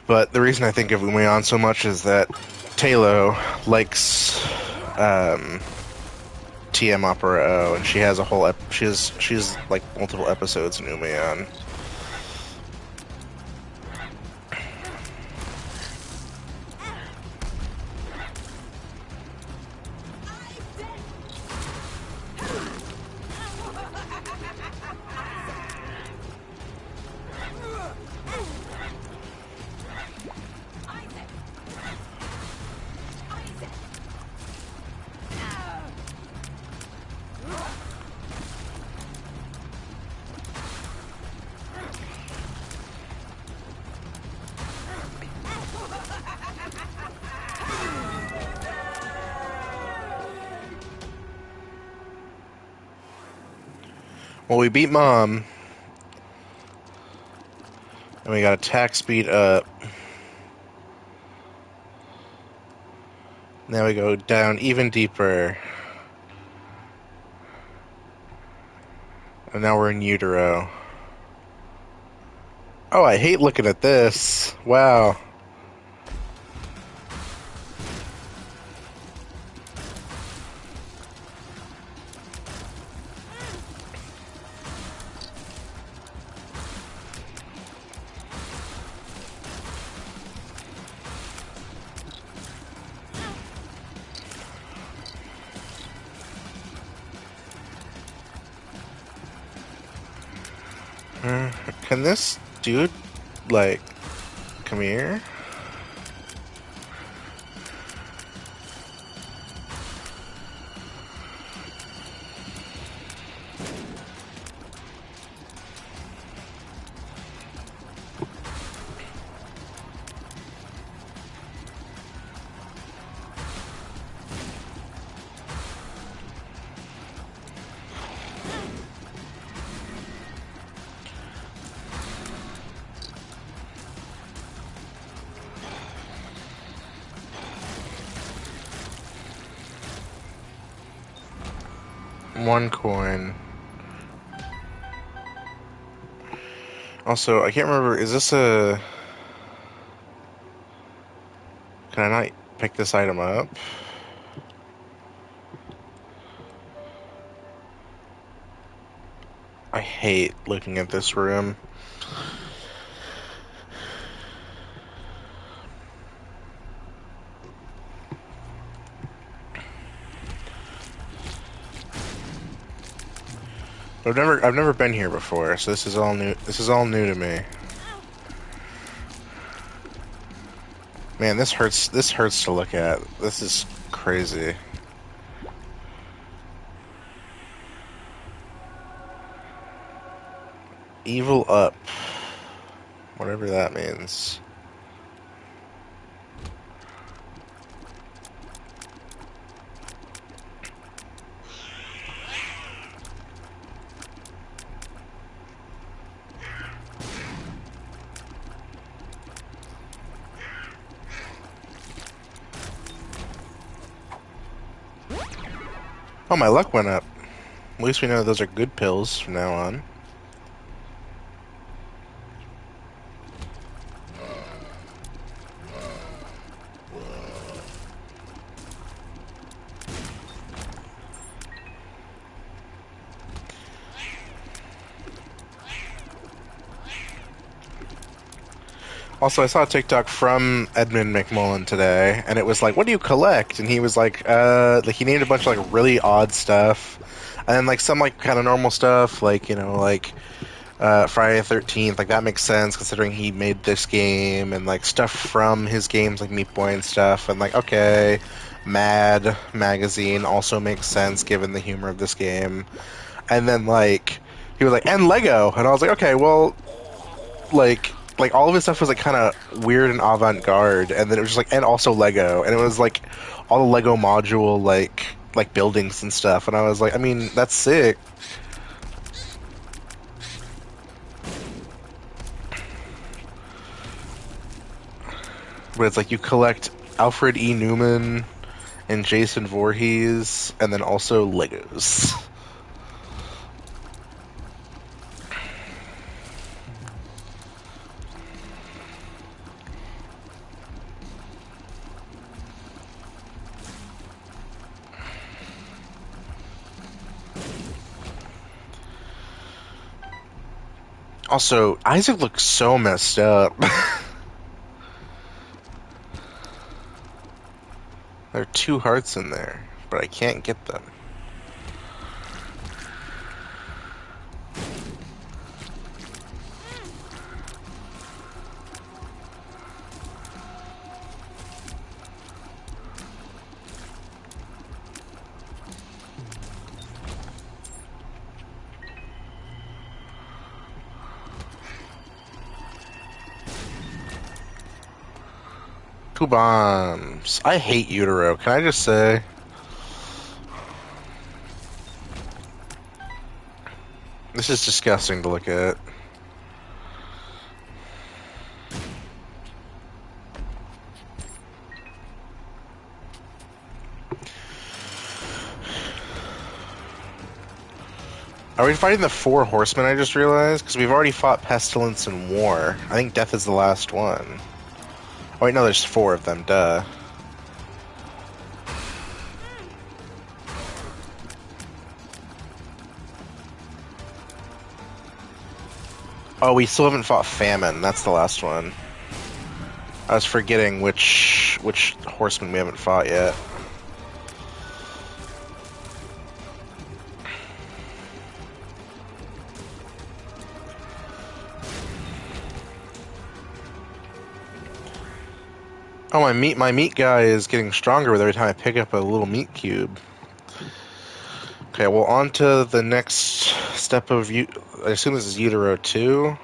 Speaker 1: But the reason I think of Umeon so much is that Talo likes um, TM Opera O, and she has a whole she's like multiple episodes in Umeon. Well, we beat Mom, and we got attack speed up. Now we go down even deeper. And now we're in utero. Oh, I hate looking at this. Wow. Can this dude, like, come here? One coin. Also, I can't remember, is this a... Can I not pick this item up? I hate looking at this room. I've never been here before, so this is all new. This is all new to me. Man, this hurts. This hurts to look at. This is crazy. Evil up. Whatever that means. Oh, my luck went up. At least we know those are good pills from now on. Also, I saw a TikTok from Edmund McMullen today, and it was like, "What do you collect?" And he was like he named a bunch of like really odd stuff, and then like some like kind of normal stuff, like like Friday the 13th. Like that makes sense considering he made this game, and like stuff from his games like Meat Boy and stuff. And like, okay, Mad Magazine also makes sense given the humor of this game. And then like he was like, and Lego, and I was like, okay, well, like all of his stuff was like kind of weird and avant-garde, and then it was just like, and also Lego, and it was like all the Lego module like buildings and stuff, and I was like, I mean, that's sick, but it's like you collect Alfred E. Newman and Jason Voorhees, and then also Legos. Also, Isaac looks so messed up. There are two hearts in there, but I can't get them. Two bombs. I hate Utero. Can I just say? This is disgusting to look at. Are we fighting the four horsemen, I just realized? Because we've already fought Pestilence and War. I think Death is the last one. Oh wait, no, there's four of them, duh. Oh, we still haven't fought Famine. That's the last one. I was forgetting which horseman we haven't fought yet. Oh, my meat guy is getting stronger with every time I pick up a little meat cube. Okay, well, on to the next step of you. I assume this is Utero 2.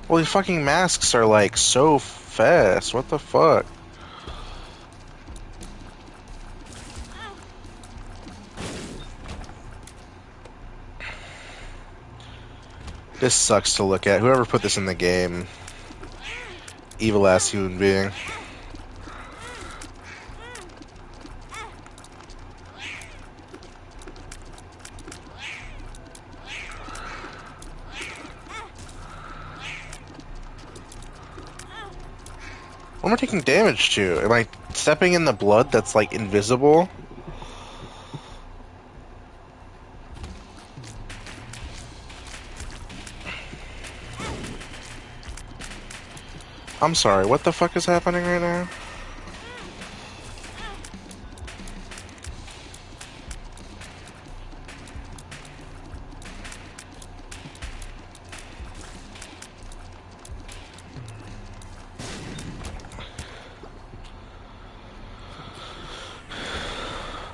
Speaker 1: Well, these fucking masks are like so fast. What the fuck? This sucks to look at. Whoever put this in the game, evil ass human being. What am I taking damage to? Am I stepping in the blood that's like invisible? I'm sorry, what the fuck is happening right now?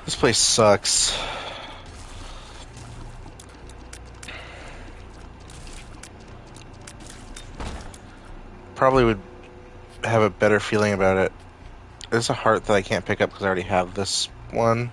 Speaker 1: This place sucks. Probably would have a better feeling about it. There's a heart that I can't pick up because I already have this one.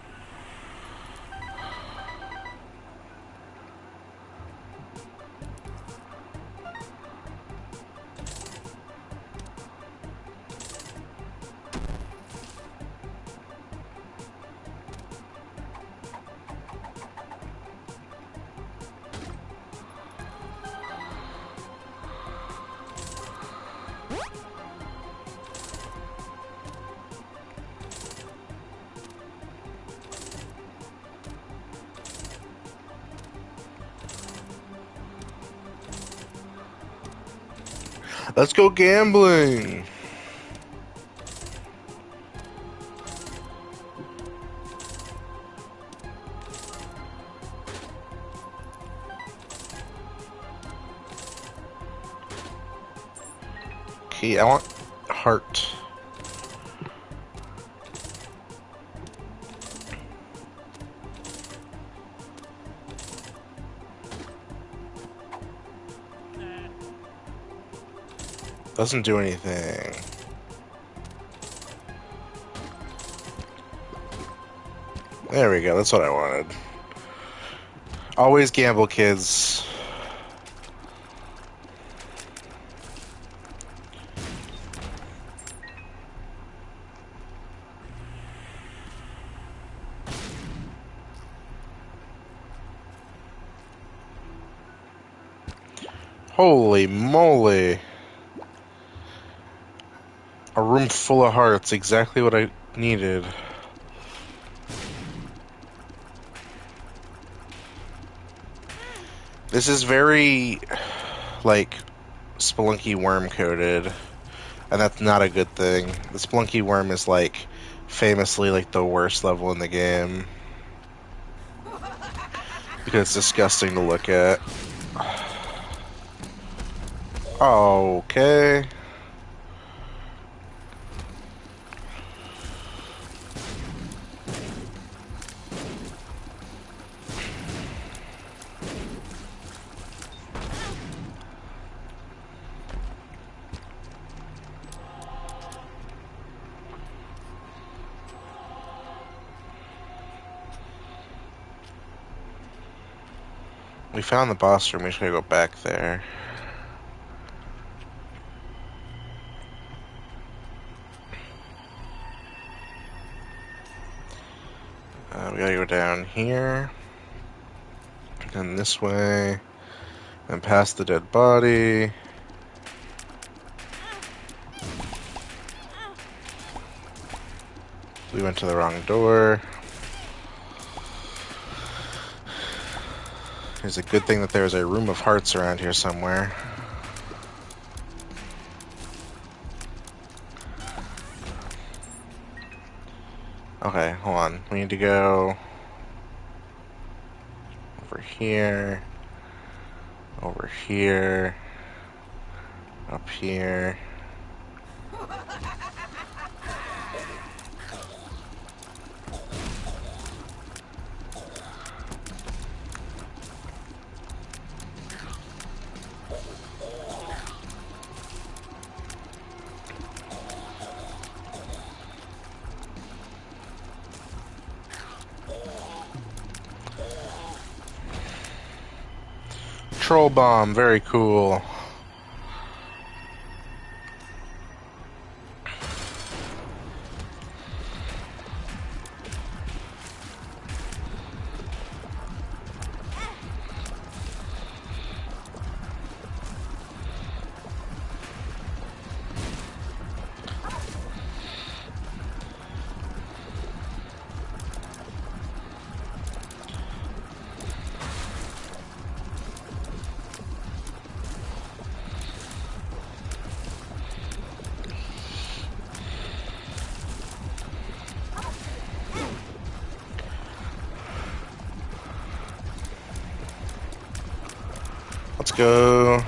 Speaker 1: Let's go gambling. Okay, I want heart. Doesn't do anything. There we go, that's what I wanted. Always gamble, kids. Holy moly. A room full of hearts, exactly what I needed. This is very, like, Spelunky worm coded, and that's not a good thing. The Spelunky worm is, like, famously, like, the worst level in the game. Because it's disgusting to look at. Okay. We found the boss room, we just gotta go back there. We gotta go down here. And this way. And past the dead body. We went to the wrong door. It's a good thing that there's a room of hearts around here somewhere. Okay, hold on. We need to go over here, over here, up here. Troll bomb, very cool. Let's go.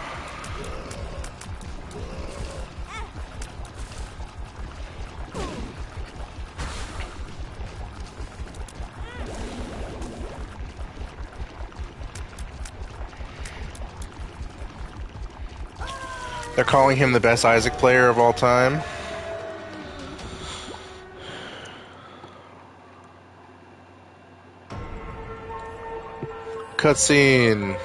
Speaker 1: They're calling him the best Isaac player of all time. Cutscene.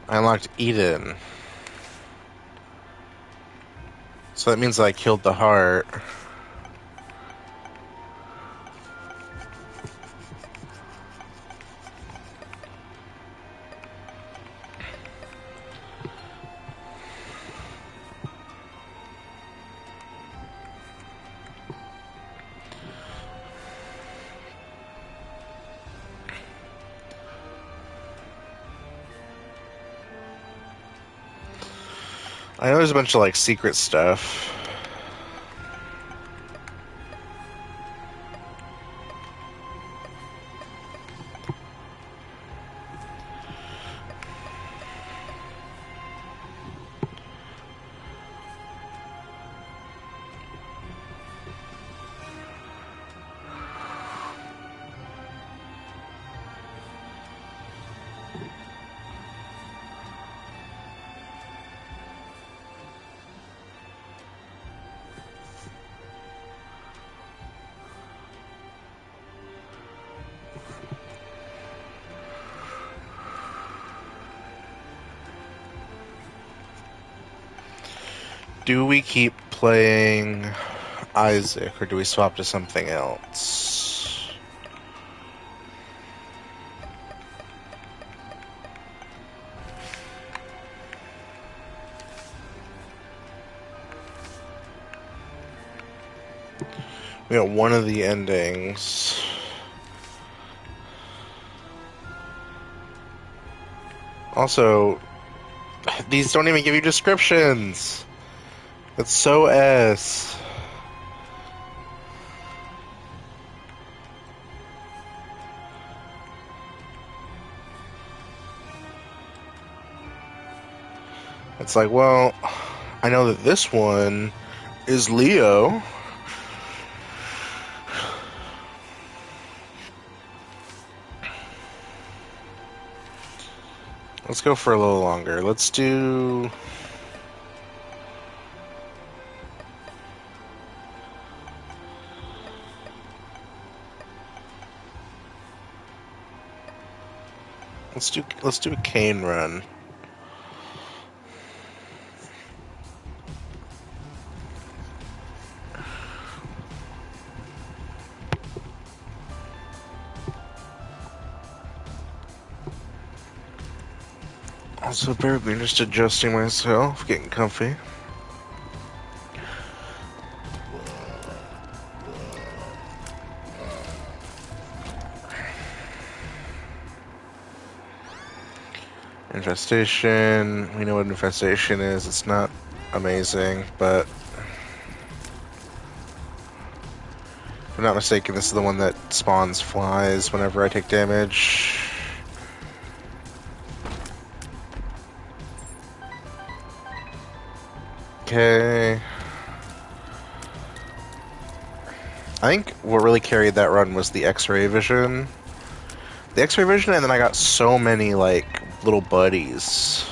Speaker 1: I unlocked Eden. So that means I killed the heart. I know there's a bunch of like secret stuff. Do we keep playing Isaac, or do we swap to something else? We got one of the endings. Also, these don't even give you descriptions. That's so S. It's like, well, I know that this one is Leo. Let's go for a little longer. Let's do... Let's do a cane run. Also, bear with me, just adjusting myself, getting comfy. Infestation. We know what infestation is. It's not amazing, but if I'm not mistaken, this is the one that spawns flies whenever I take damage. Okay. I think what really carried that run was the X-ray vision. The X-ray vision, and then I got so many, like, little buddies.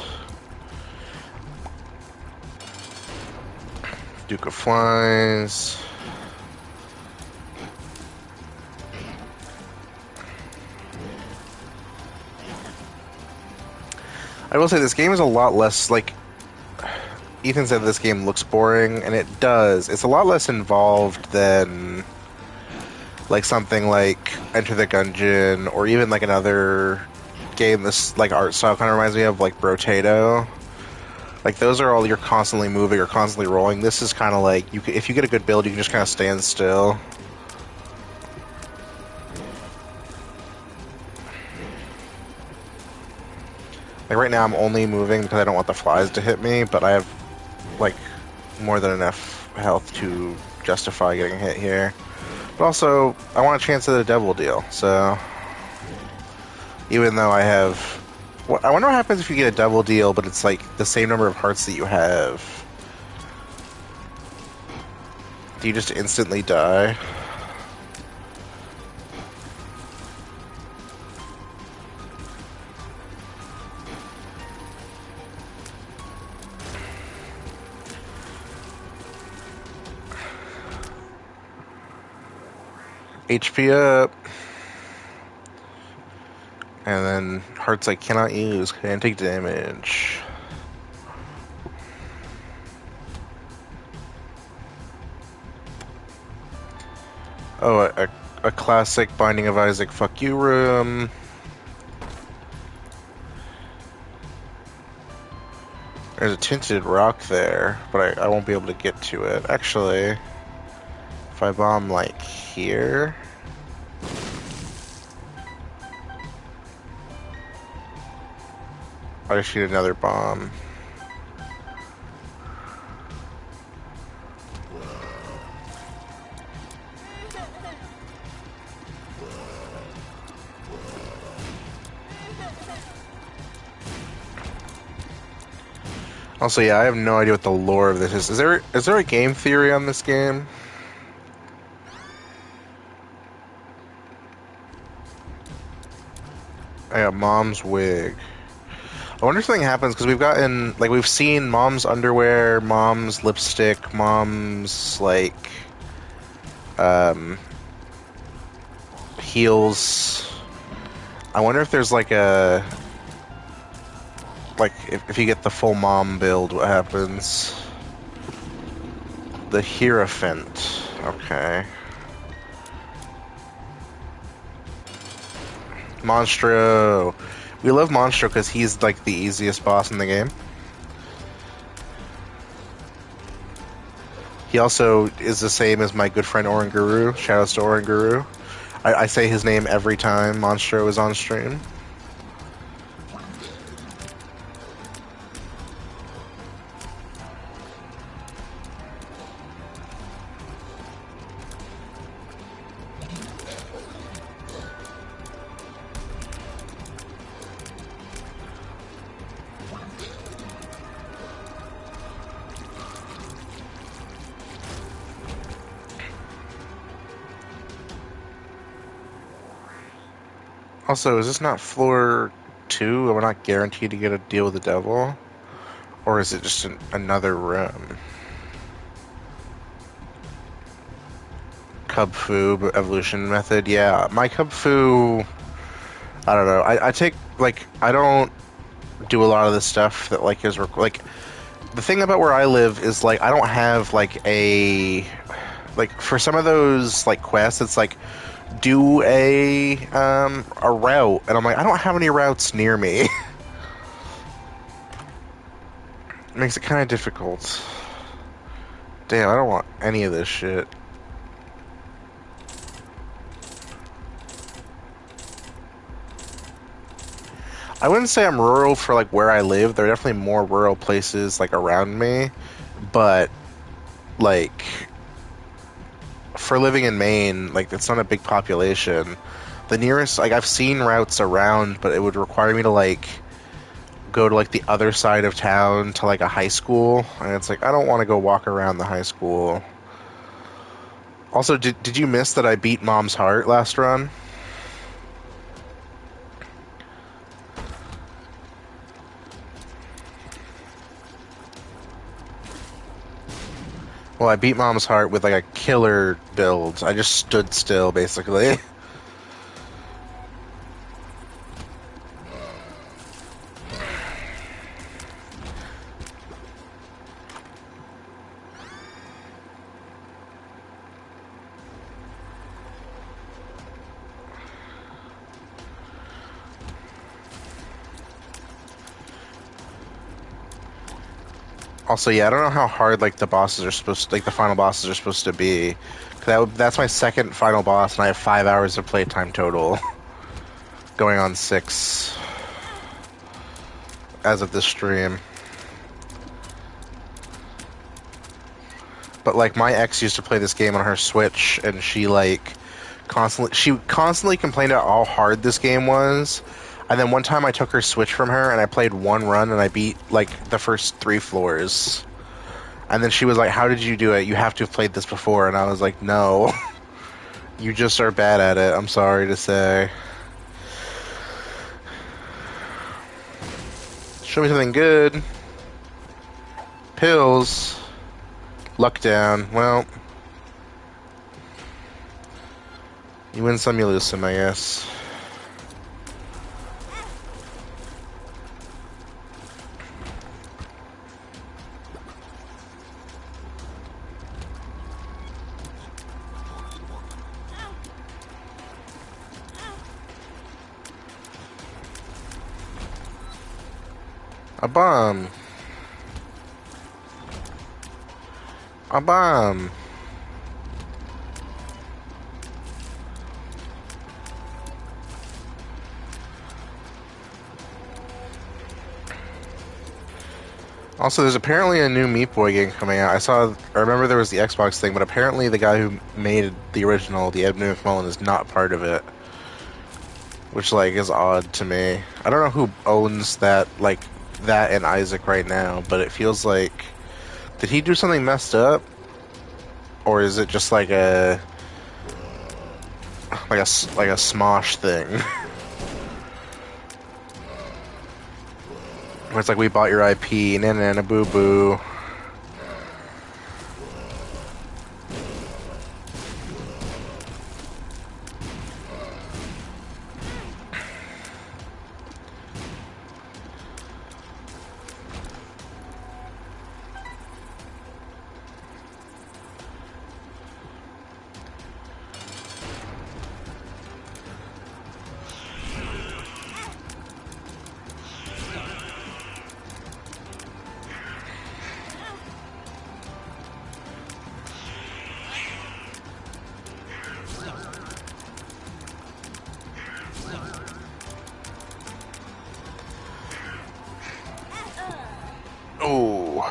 Speaker 1: Duke of Flies. I will say this game is a lot less, like, Ethan said this game looks boring, and it does. It's a lot less involved than, like, something like Enter the Gungeon, or even, like, another game this, like, art style kind of reminds me of, like, Brotato. Like, those are all you're constantly moving or constantly rolling. This is kind of like, if you get a good build, you can just kind of stand still. Like, right now I'm only moving because I don't want the flies to hit me, but I have, like, more than enough health to justify getting hit here. But also, I want a chance at a devil deal, so... Even though I have... I wonder what happens if you get a double deal, but it's, like, the same number of hearts that you have. Do you just instantly die? HP up. And then hearts I cannot use, can't take damage. Oh, a classic Binding of Isaac fuck you room. There's a tinted rock there, but I won't be able to get to it. Actually, if I bomb like here... I just shoot another bomb. Also, yeah, I have no idea what the lore of this is. Is there a game theory on this game? I got mom's wig. I wonder if something happens because we've seen mom's underwear, mom's lipstick, mom's um heels. I wonder if there's if you get the full mom build, what happens? The Hierophant. Okay. Monstro. We love Monstro because he's like the easiest boss in the game. He also is the same as my good friend Oranguru. Shoutouts to Oranguru. I say his name every time Monstro is on stream. Also, is this not floor 2? We're not guaranteed to get a deal with the devil? Or is it just another room? Cub Fu evolution method? Yeah, my Cub Fu... I don't know. I don't do a lot of the stuff that, the thing about where I live is, I don't have, for some of those, quests, it's do a route, and I'm like, I don't have any routes near me. It makes it kind of difficult. Damn, I don't want any of this shit. I wouldn't say I'm rural for where I live. There are definitely more rural places around me, but for living in Maine, it's not a big population. The nearest, I've seen routes around, but it would require me to go to the other side of town to a high school, and it's I don't want to go walk around the high school. Also, did you miss that I beat Mom's Heart last run? Well, I beat Mom's Heart with a killer build. I just stood still, basically. Also, yeah, I don't know how hard the bosses are supposed to, the final bosses are supposed to be. That's my second final boss, and I have 5 hours of playtime total, going on 6 as of this stream. But my ex used to play this game on her Switch, and she constantly complained about how hard this game was. And then one time I took her Switch from her, and I played one run, and I beat, the first 3 floors. And then she was like, how did you do it? You have to have played this before. And I was like, no. You just are bad at it, I'm sorry to say. Show me something good. Pills. Luck down. Well. You win some, you lose some, I guess. A bomb. A bomb. Also, there's apparently a new Meat Boy game coming out. I remember there was the Xbox thing, but apparently the guy who made the original, the Ed McMullen, is not part of it. Which, is odd to me. I don't know who owns that, that and Isaac right now, but it feels like, did he do something messed up, or is it just like a smosh thing? Where it's like, we bought your IP, na na na boo boo. Oh.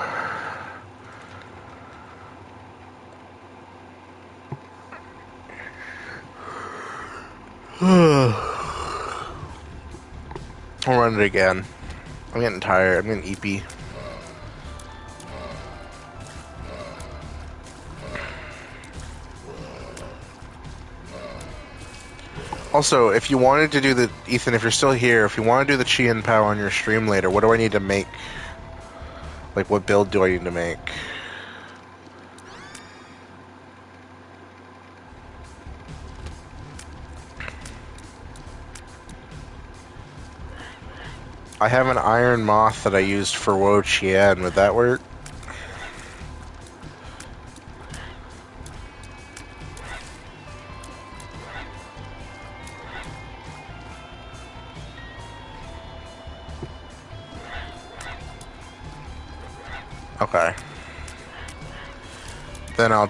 Speaker 1: I'll run it again. I'm getting tired. I'm getting eepy. Also, if you wanted to do the Ethan, if you're still here, if you want to do the Chi and Pow on your stream later, what do I need to make? Like, what build do I need to make? I have an Iron Moth that I used for Wo Chien. Would that work? Okay. Then I'll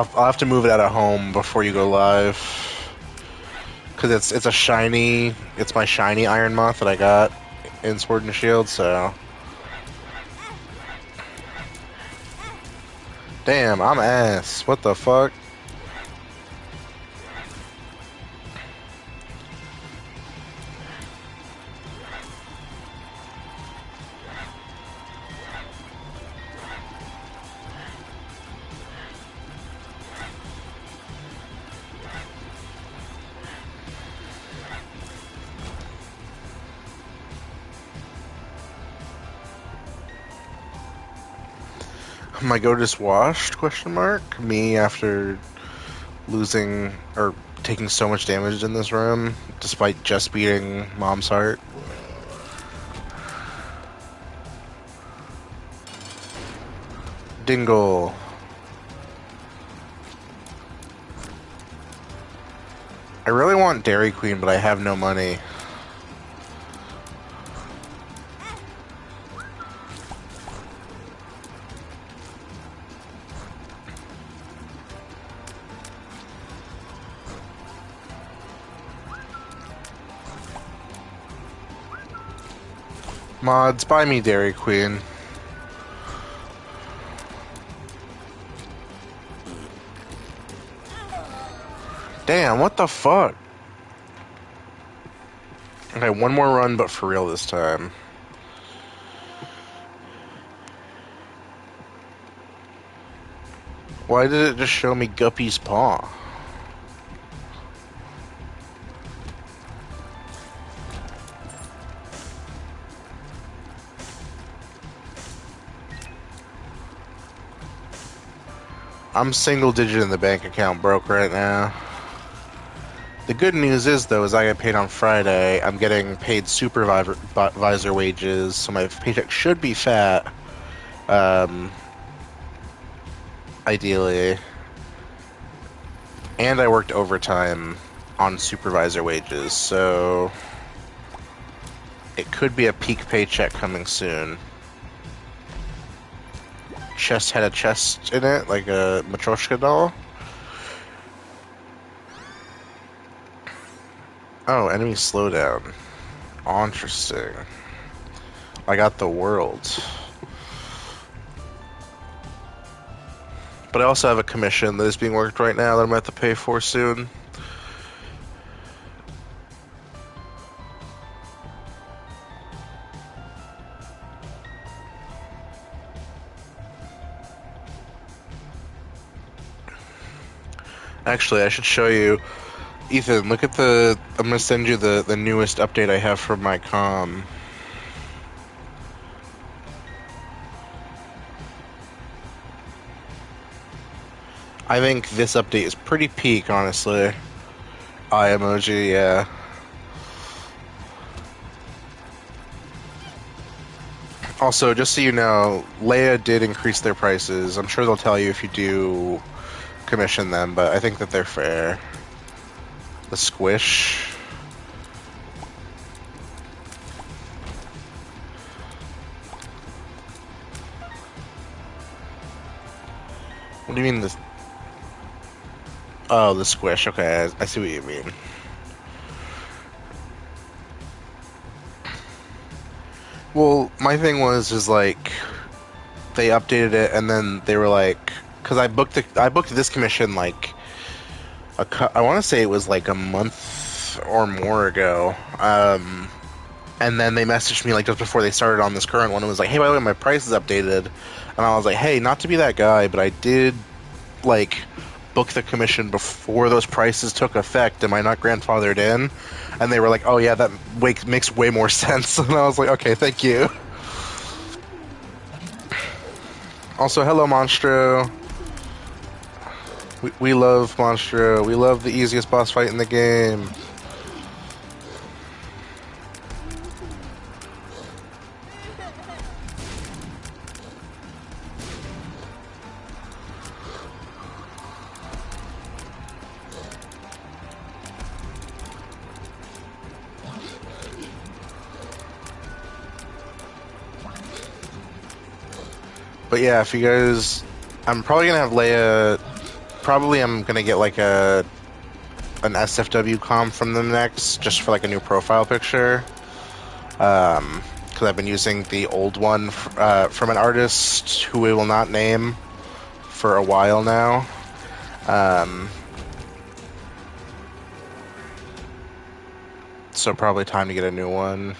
Speaker 1: have to move it out of home before you go live. Because it's my shiny Iron Moth that I got in Sword and Shield, so. Damn, I'm ass. What the fuck? My goat is washed? Question mark. Me after losing or taking so much damage in this room, despite just beating Mom's heart. Dingle. I really want Dairy Queen, but I have no money. Mods, buy me Dairy Queen. Damn, what the fuck? Okay, one more run, but for real this time. Why did it just show me Guppy's paw? I'm single digit in the bank account broke right now. The good news is, though, is I get paid on Friday. I'm getting paid supervisor wages, so my paycheck should be fat. Ideally. And I worked overtime on supervisor wages, so it could be a peak paycheck coming soon. Chest had a chest in it, like a Matryoshka doll. Oh, enemy slowdown. Interesting. I got the world. But I also have a commission that is being worked right now that I'm going to have to pay for soon. Actually, I should show you. Ethan, look at the. I'm gonna send you the newest update I have for my comm. I think this update is pretty peak, honestly. Eye emoji, yeah. Also, just so you know, Leia did increase their prices. I'm sure they'll tell you if you do commission them, but I think that they're fair. The squish. What do you mean the? Oh, the squish. Okay, I see what you mean. Well, my thing was is like they updated it and then they were like, because I booked this commission like I want to say it was like a month or more ago. And then they messaged me like just before they started on this current one. It was like, hey, by the way, my price is updated, and I was like, hey, not to be that guy, but I did like book the commission before those prices took effect. Am I not grandfathered in? And they were like, oh yeah, that makes way more sense. And I was like, okay, thank you. Also, hello, Monstro. We love Monstro. We love the easiest boss fight in the game. But yeah, if you guys, I'm probably gonna have Leia. Probably I'm gonna get like an SFW comp from them next, just for like a new profile picture. Because I've been using the old one from an artist who we will not name for a while now. So probably time to get a new one.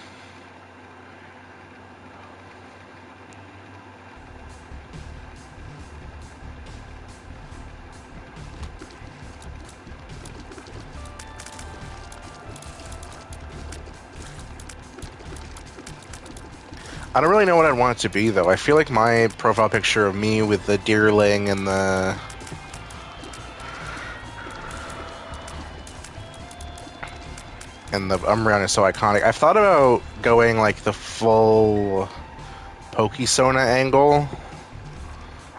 Speaker 1: I don't really know what I'd want it to be, though. I feel like my profile picture of me with the deerling and the Umbreon is so iconic. I've thought about going like the full Pokesona angle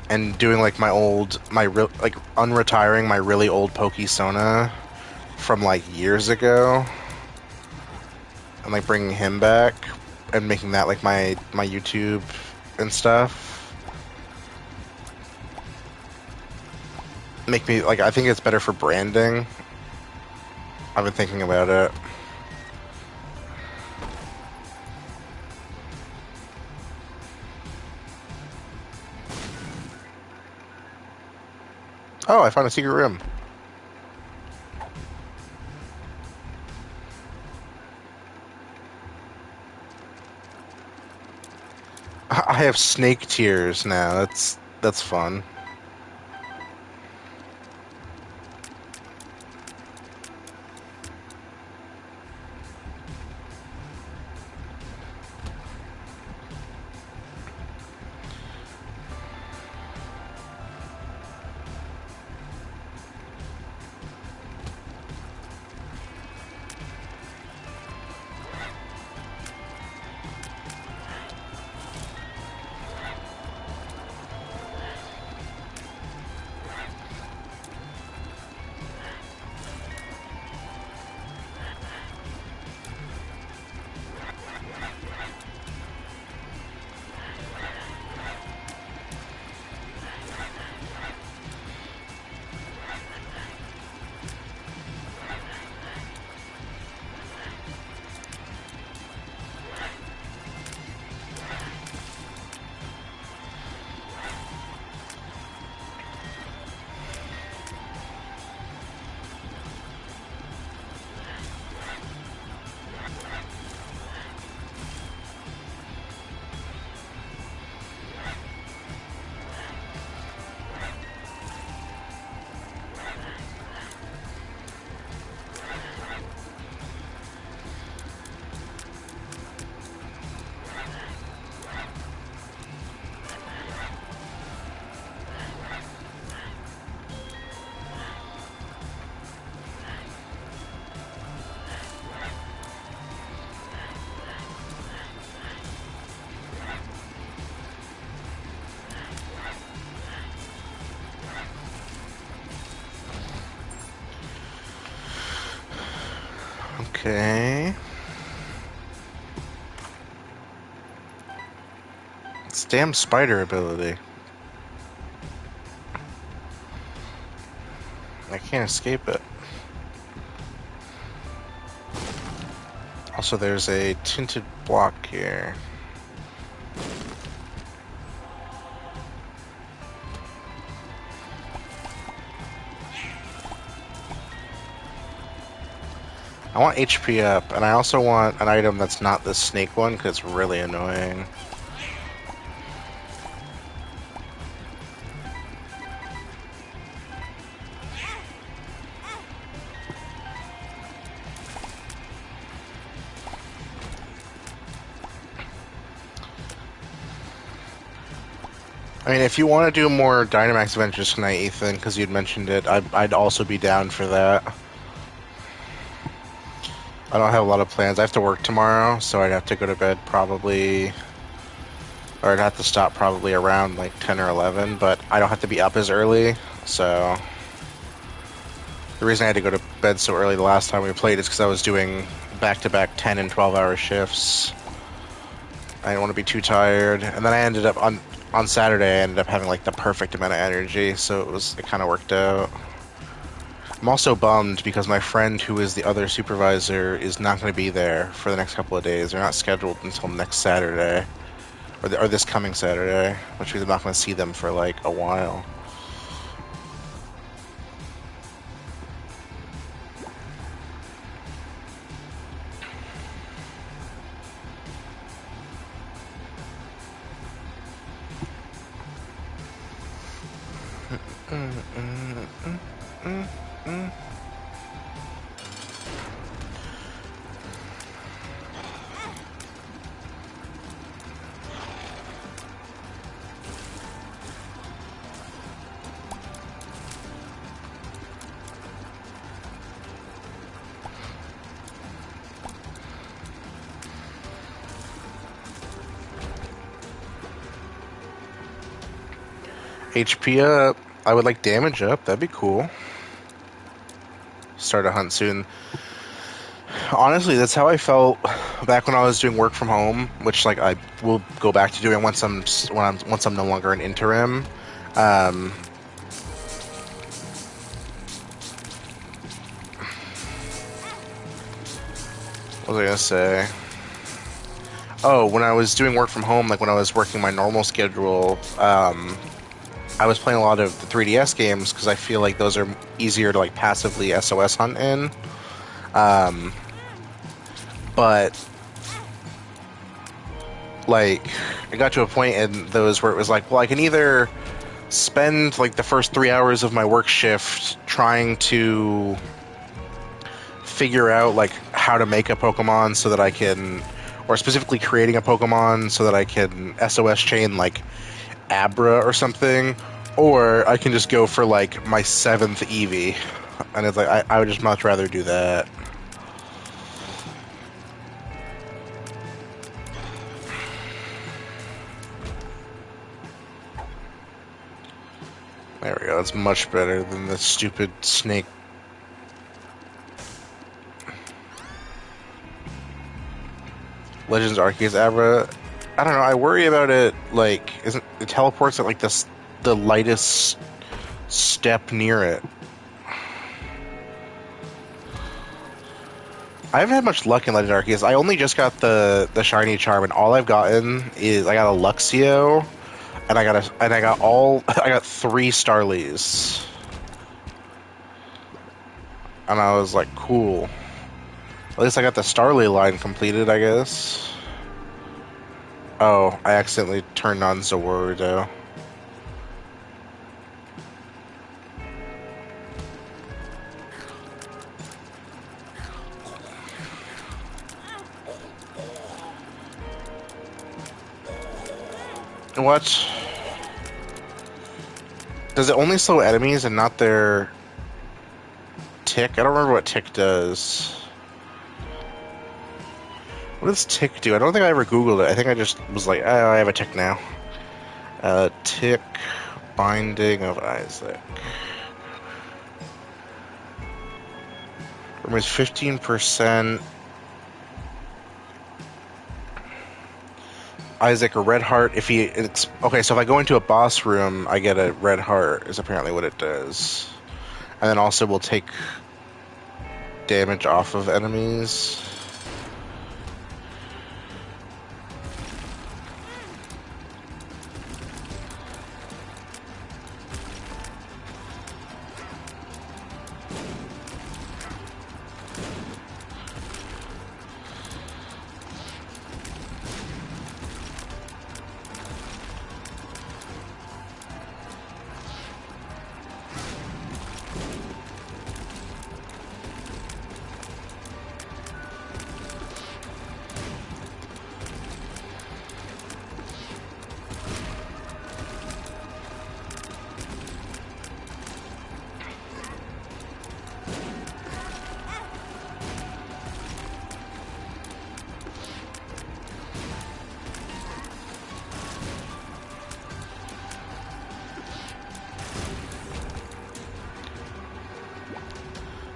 Speaker 1: and doing like like unretiring my really old Pokesona from like years ago and like bringing him back and making that like my YouTube and stuff. Make me like, I think it's better for branding. I've been thinking about it. Oh, I found a secret room. I have snake tears now. That's fun. Okay. It's damn spider ability. I can't escape it. Also, there's a tinted block here. I want HP up, and I also want an item that's not the snake one, because it's really annoying. I mean, if you want to do more Dynamax Adventures tonight, Ethan, because you'd mentioned it, I'd also be down for that. I don't have a lot of plans. I have to work tomorrow, so I'd have to go to bed probably, or I'd have to stop probably around like 10 or 11, but I don't have to be up as early, so... The reason I had to go to bed so early the last time we played is because I was doing back-to-back 10 and 12-hour shifts. I didn't want to be too tired, and then I ended up on Saturday. I ended up having like the perfect amount of energy, so it kind of worked out. I'm also bummed because my friend, who is the other supervisor, is not going to be there for the next couple of days. They're not scheduled until next Saturday, or this coming Saturday, which means I'm not going to see them for like a while. HP up. I would like damage up. That'd be cool. Start a hunt soon. Honestly, that's how I felt back when I was doing work from home, which like I will go back to doing once I'm no longer an interim. What was I gonna say? Oh, when I was doing work from home, like when I was working my normal schedule, I was playing a lot of the 3DS games because I feel like those are easier to like passively SOS hunt in. But like it got to a point in those where it was like, well, I can either spend like the first 3 hours of my work shift trying to figure out like how to make a Pokemon so that I can, or specifically creating a Pokemon so that I can SOS chain like Abra or something, or I can just go for like my 7th Eevee, and it's like I would just much rather do that. There we go. It's much better than the stupid snake. Legends Arceus Abra. I don't know. I worry about it. Like, isn't it teleports at like the lightest step near it? I haven't had much luck in Legend Arceus. I only just got the shiny charm, and all I've gotten is I got a Luxio, and I got 3 Starlies, and I was like, cool. At least I got the Starly line completed, I guess. Oh, I accidentally turned on Zorudo. What? Does it only slow enemies and not their tick? I don't remember what tick does. What does tick do? I don't think I ever Googled it. I think I just was like, oh, I have a tick now. Tick Binding of Isaac. Removes 15%. Isaac, a red heart. Okay, so if I go into a boss room, I get a red heart, is apparently what it does. And then also we'll take damage off of enemies.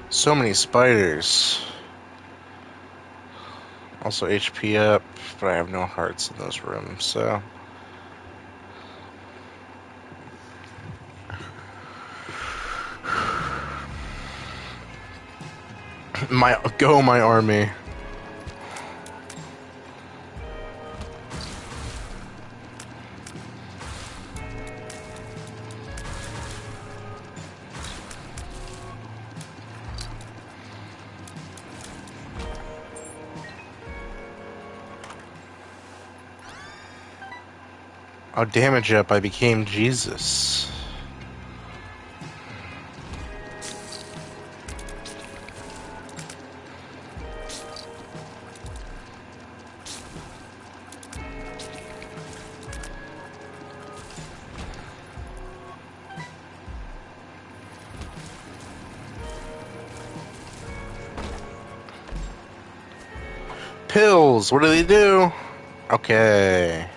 Speaker 1: So many spiders. Also HP up, but I have no hearts in those rooms, so... my army. Oh, damage up, I became Jesus. Pills, what do they do? Okay.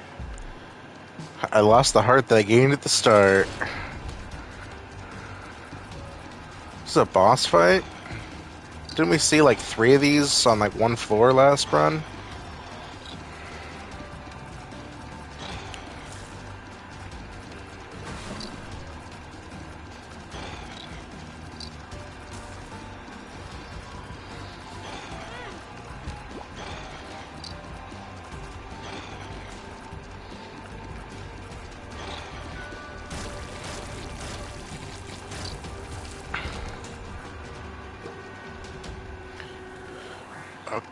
Speaker 1: I lost the heart that I gained at the start. This is a boss fight? Didn't we see like 3 of these on like one floor last run?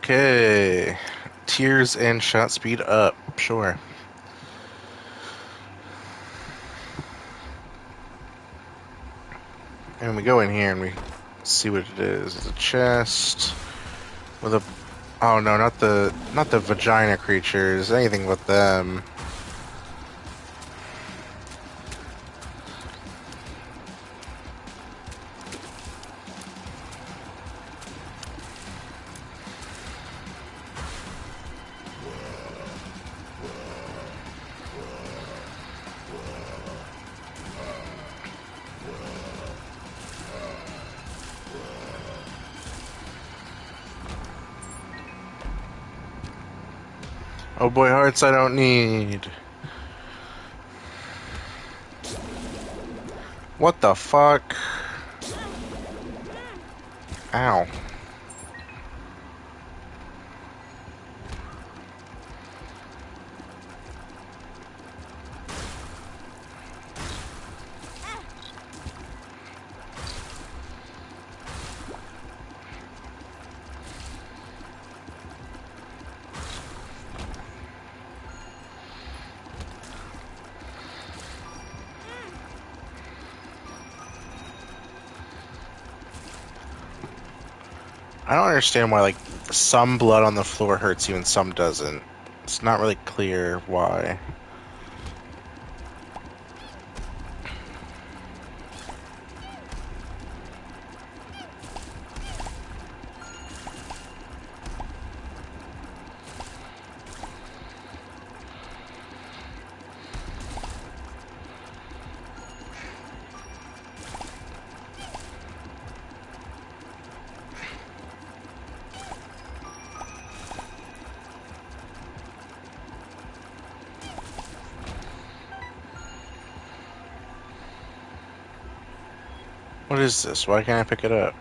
Speaker 1: Okay. Tears and shot speed up. Sure. And we go in here and we see what it is. It's a chest with a... Oh no, not the vagina creatures. Anything with them. Oh boy, hearts I don't need. What the fuck? Ow. I don't understand why, like, some blood on the floor hurts you and some doesn't. It's not really clear why. What is this? Why can't I pick it up?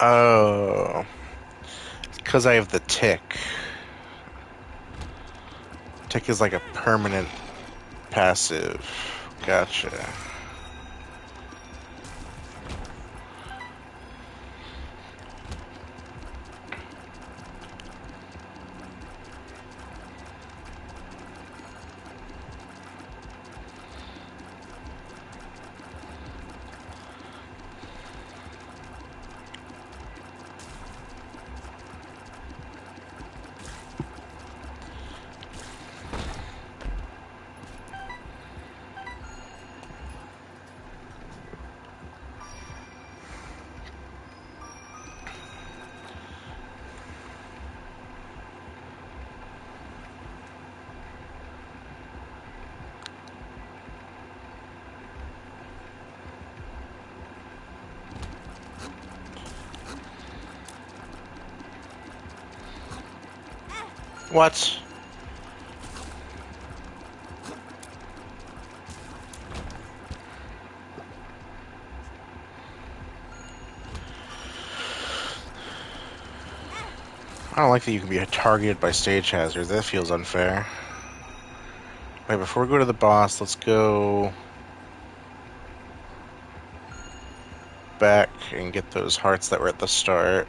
Speaker 1: Oh, because I have the tick. Tick is like a permanent passive. Gotcha. What? I don't like that you can be targeted by stage hazards. That feels unfair. Wait, before we go to the boss, let's go back and get those hearts that were at the start.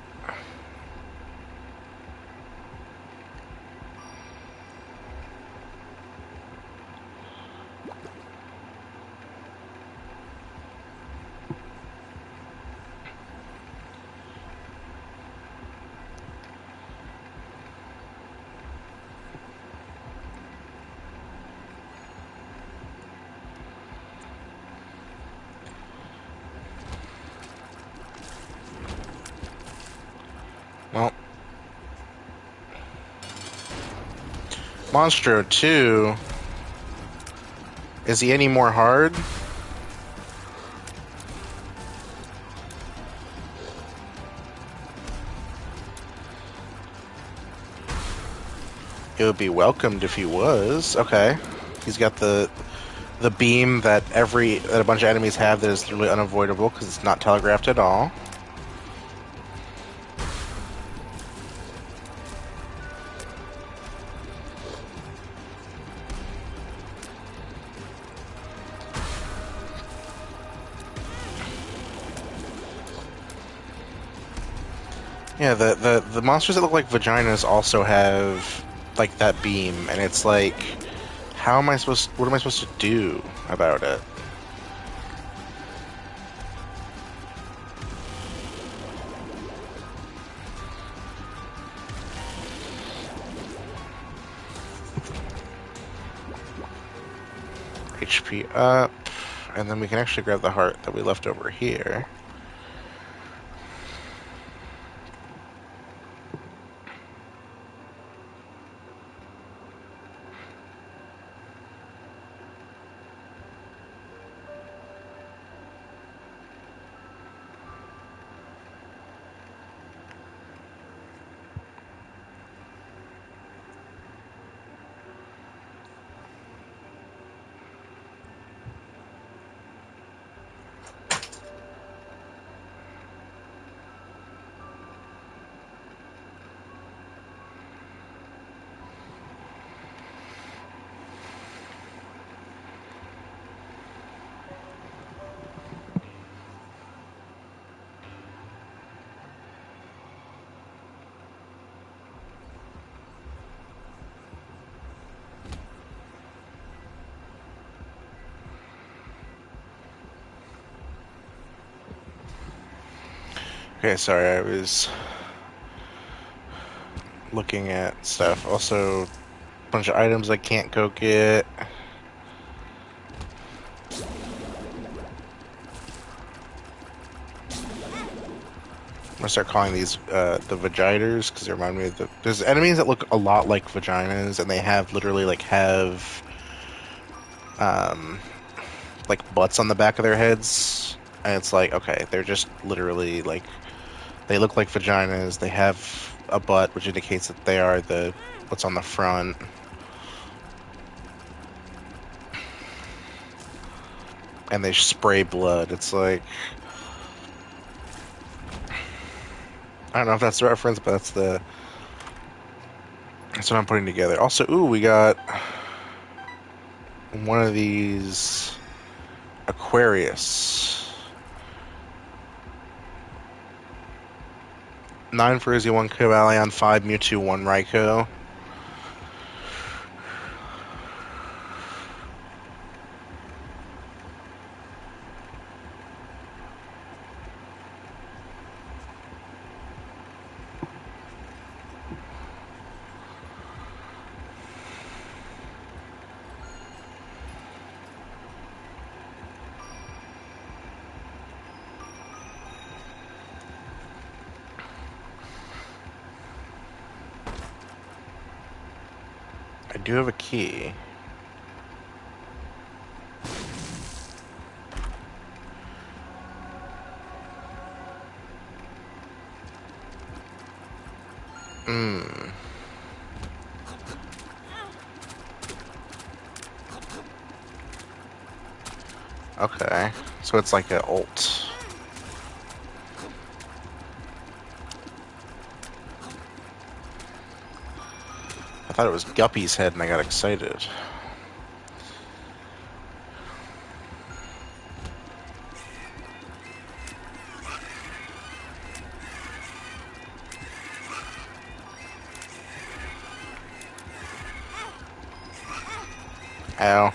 Speaker 1: Well, Monstro 2. Is he any more hard? It would be welcomed if he was. Okay. He's got the beam that a bunch of enemies have that is literally unavoidable because it's not telegraphed at all. Yeah, the monsters that look like vaginas also have like that beam, and it's like, what am I supposed to do about it? HP up, and then we can actually grab the heart that we left over here. Okay, sorry, I was looking at stuff. Also, a bunch of items I can't go get. I'm gonna start calling these the vaginas because they remind me of there's enemies that look a lot like vaginas, and they have literally like have like butts on the back of their heads, and it's like, okay, they're just literally like they look like vaginas. They have a butt, which indicates that they are the what's on the front. And they spray blood. It's like I don't know if that's the reference, but that's what I'm putting together. Also, ooh, we got one of these Aquarius. 9 Frizzy, 1 Cobalion, 5 Mewtwo, 1 Raikou. I do have a key. Hmm. Okay. So it's like an ult. I thought it was Guppy's head and I got excited. Ow.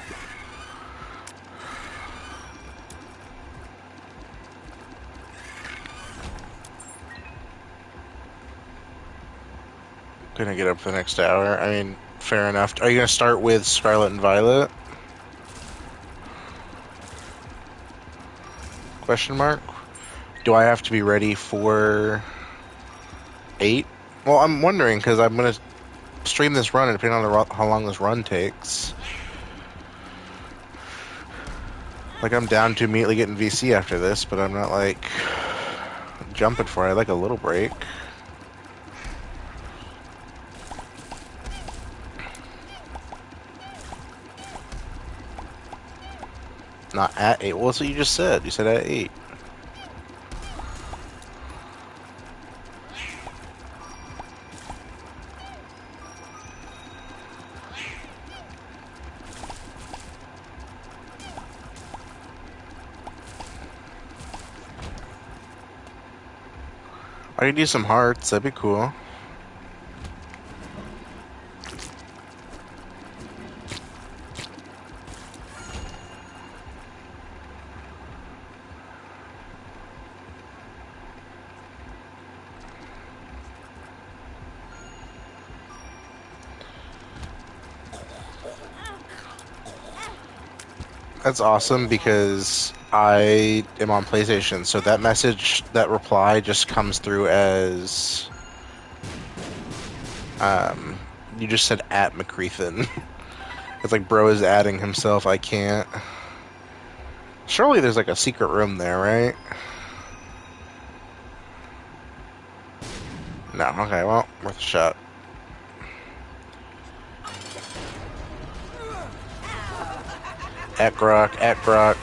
Speaker 1: Gonna get up for the next hour. I mean, fair enough. Are you gonna start with Scarlet and Violet? Question mark. Do I have to be ready for 8? Well, I'm wondering because I'm gonna stream this run, and depending on how long this run takes, like I'm down to immediately getting VC after this, but I'm not like jumping for it. I like a little break. Not at 8. Well, that's what you just said. You said at 8. I could do some hearts. That'd be cool. That's awesome because I am on PlayStation, so that message, that reply just comes through as you just said at McCreathen. It's like bro is adding himself. I can't. Surely there's like a secret room there, right? No. Okay. Well, worth a shot. At Grok. At Grok.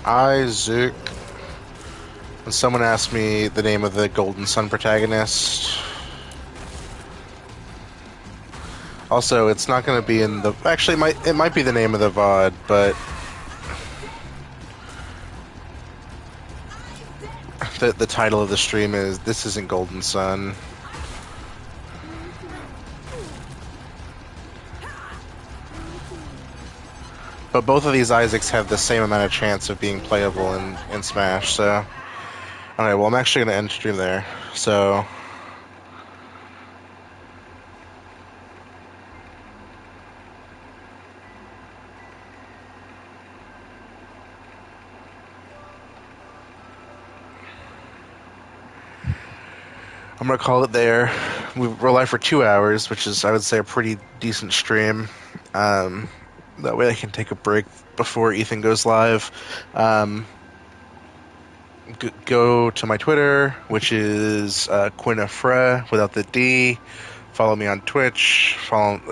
Speaker 1: Isaac. When someone asked me the name of the Golden Sun protagonist. Also, it's not going to be in the. Actually, it might be the name of the VOD, but the title of the stream is "This Isn't Golden Sun." But both of these Isaacs have the same amount of chance of being playable in Smash. So, all right. Well, I'm actually going to end stream there. So. I'm gonna call it there. We're live for 2 hours, which is, I would say, a pretty decent stream. Um, that way I can take a break before Ethan goes live. Um, go to my Twitter, which is Quinafre without the D. Follow me on Twitch.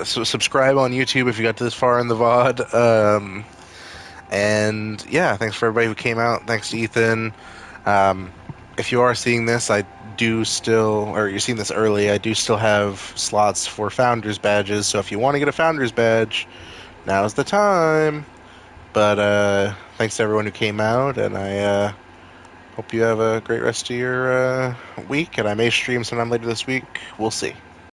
Speaker 1: Subscribe on YouTube if you got to this far in the VOD. And yeah, thanks for everybody who came out. Thanks to Ethan. Um, if you are seeing this, I do still, or you're seeing this early, I do still have slots for Founders badges. So if you want to get a Founders badge, now's the time. But thanks to everyone who came out, and I hope you have a great rest of your week. And I may stream sometime later this week. We'll see.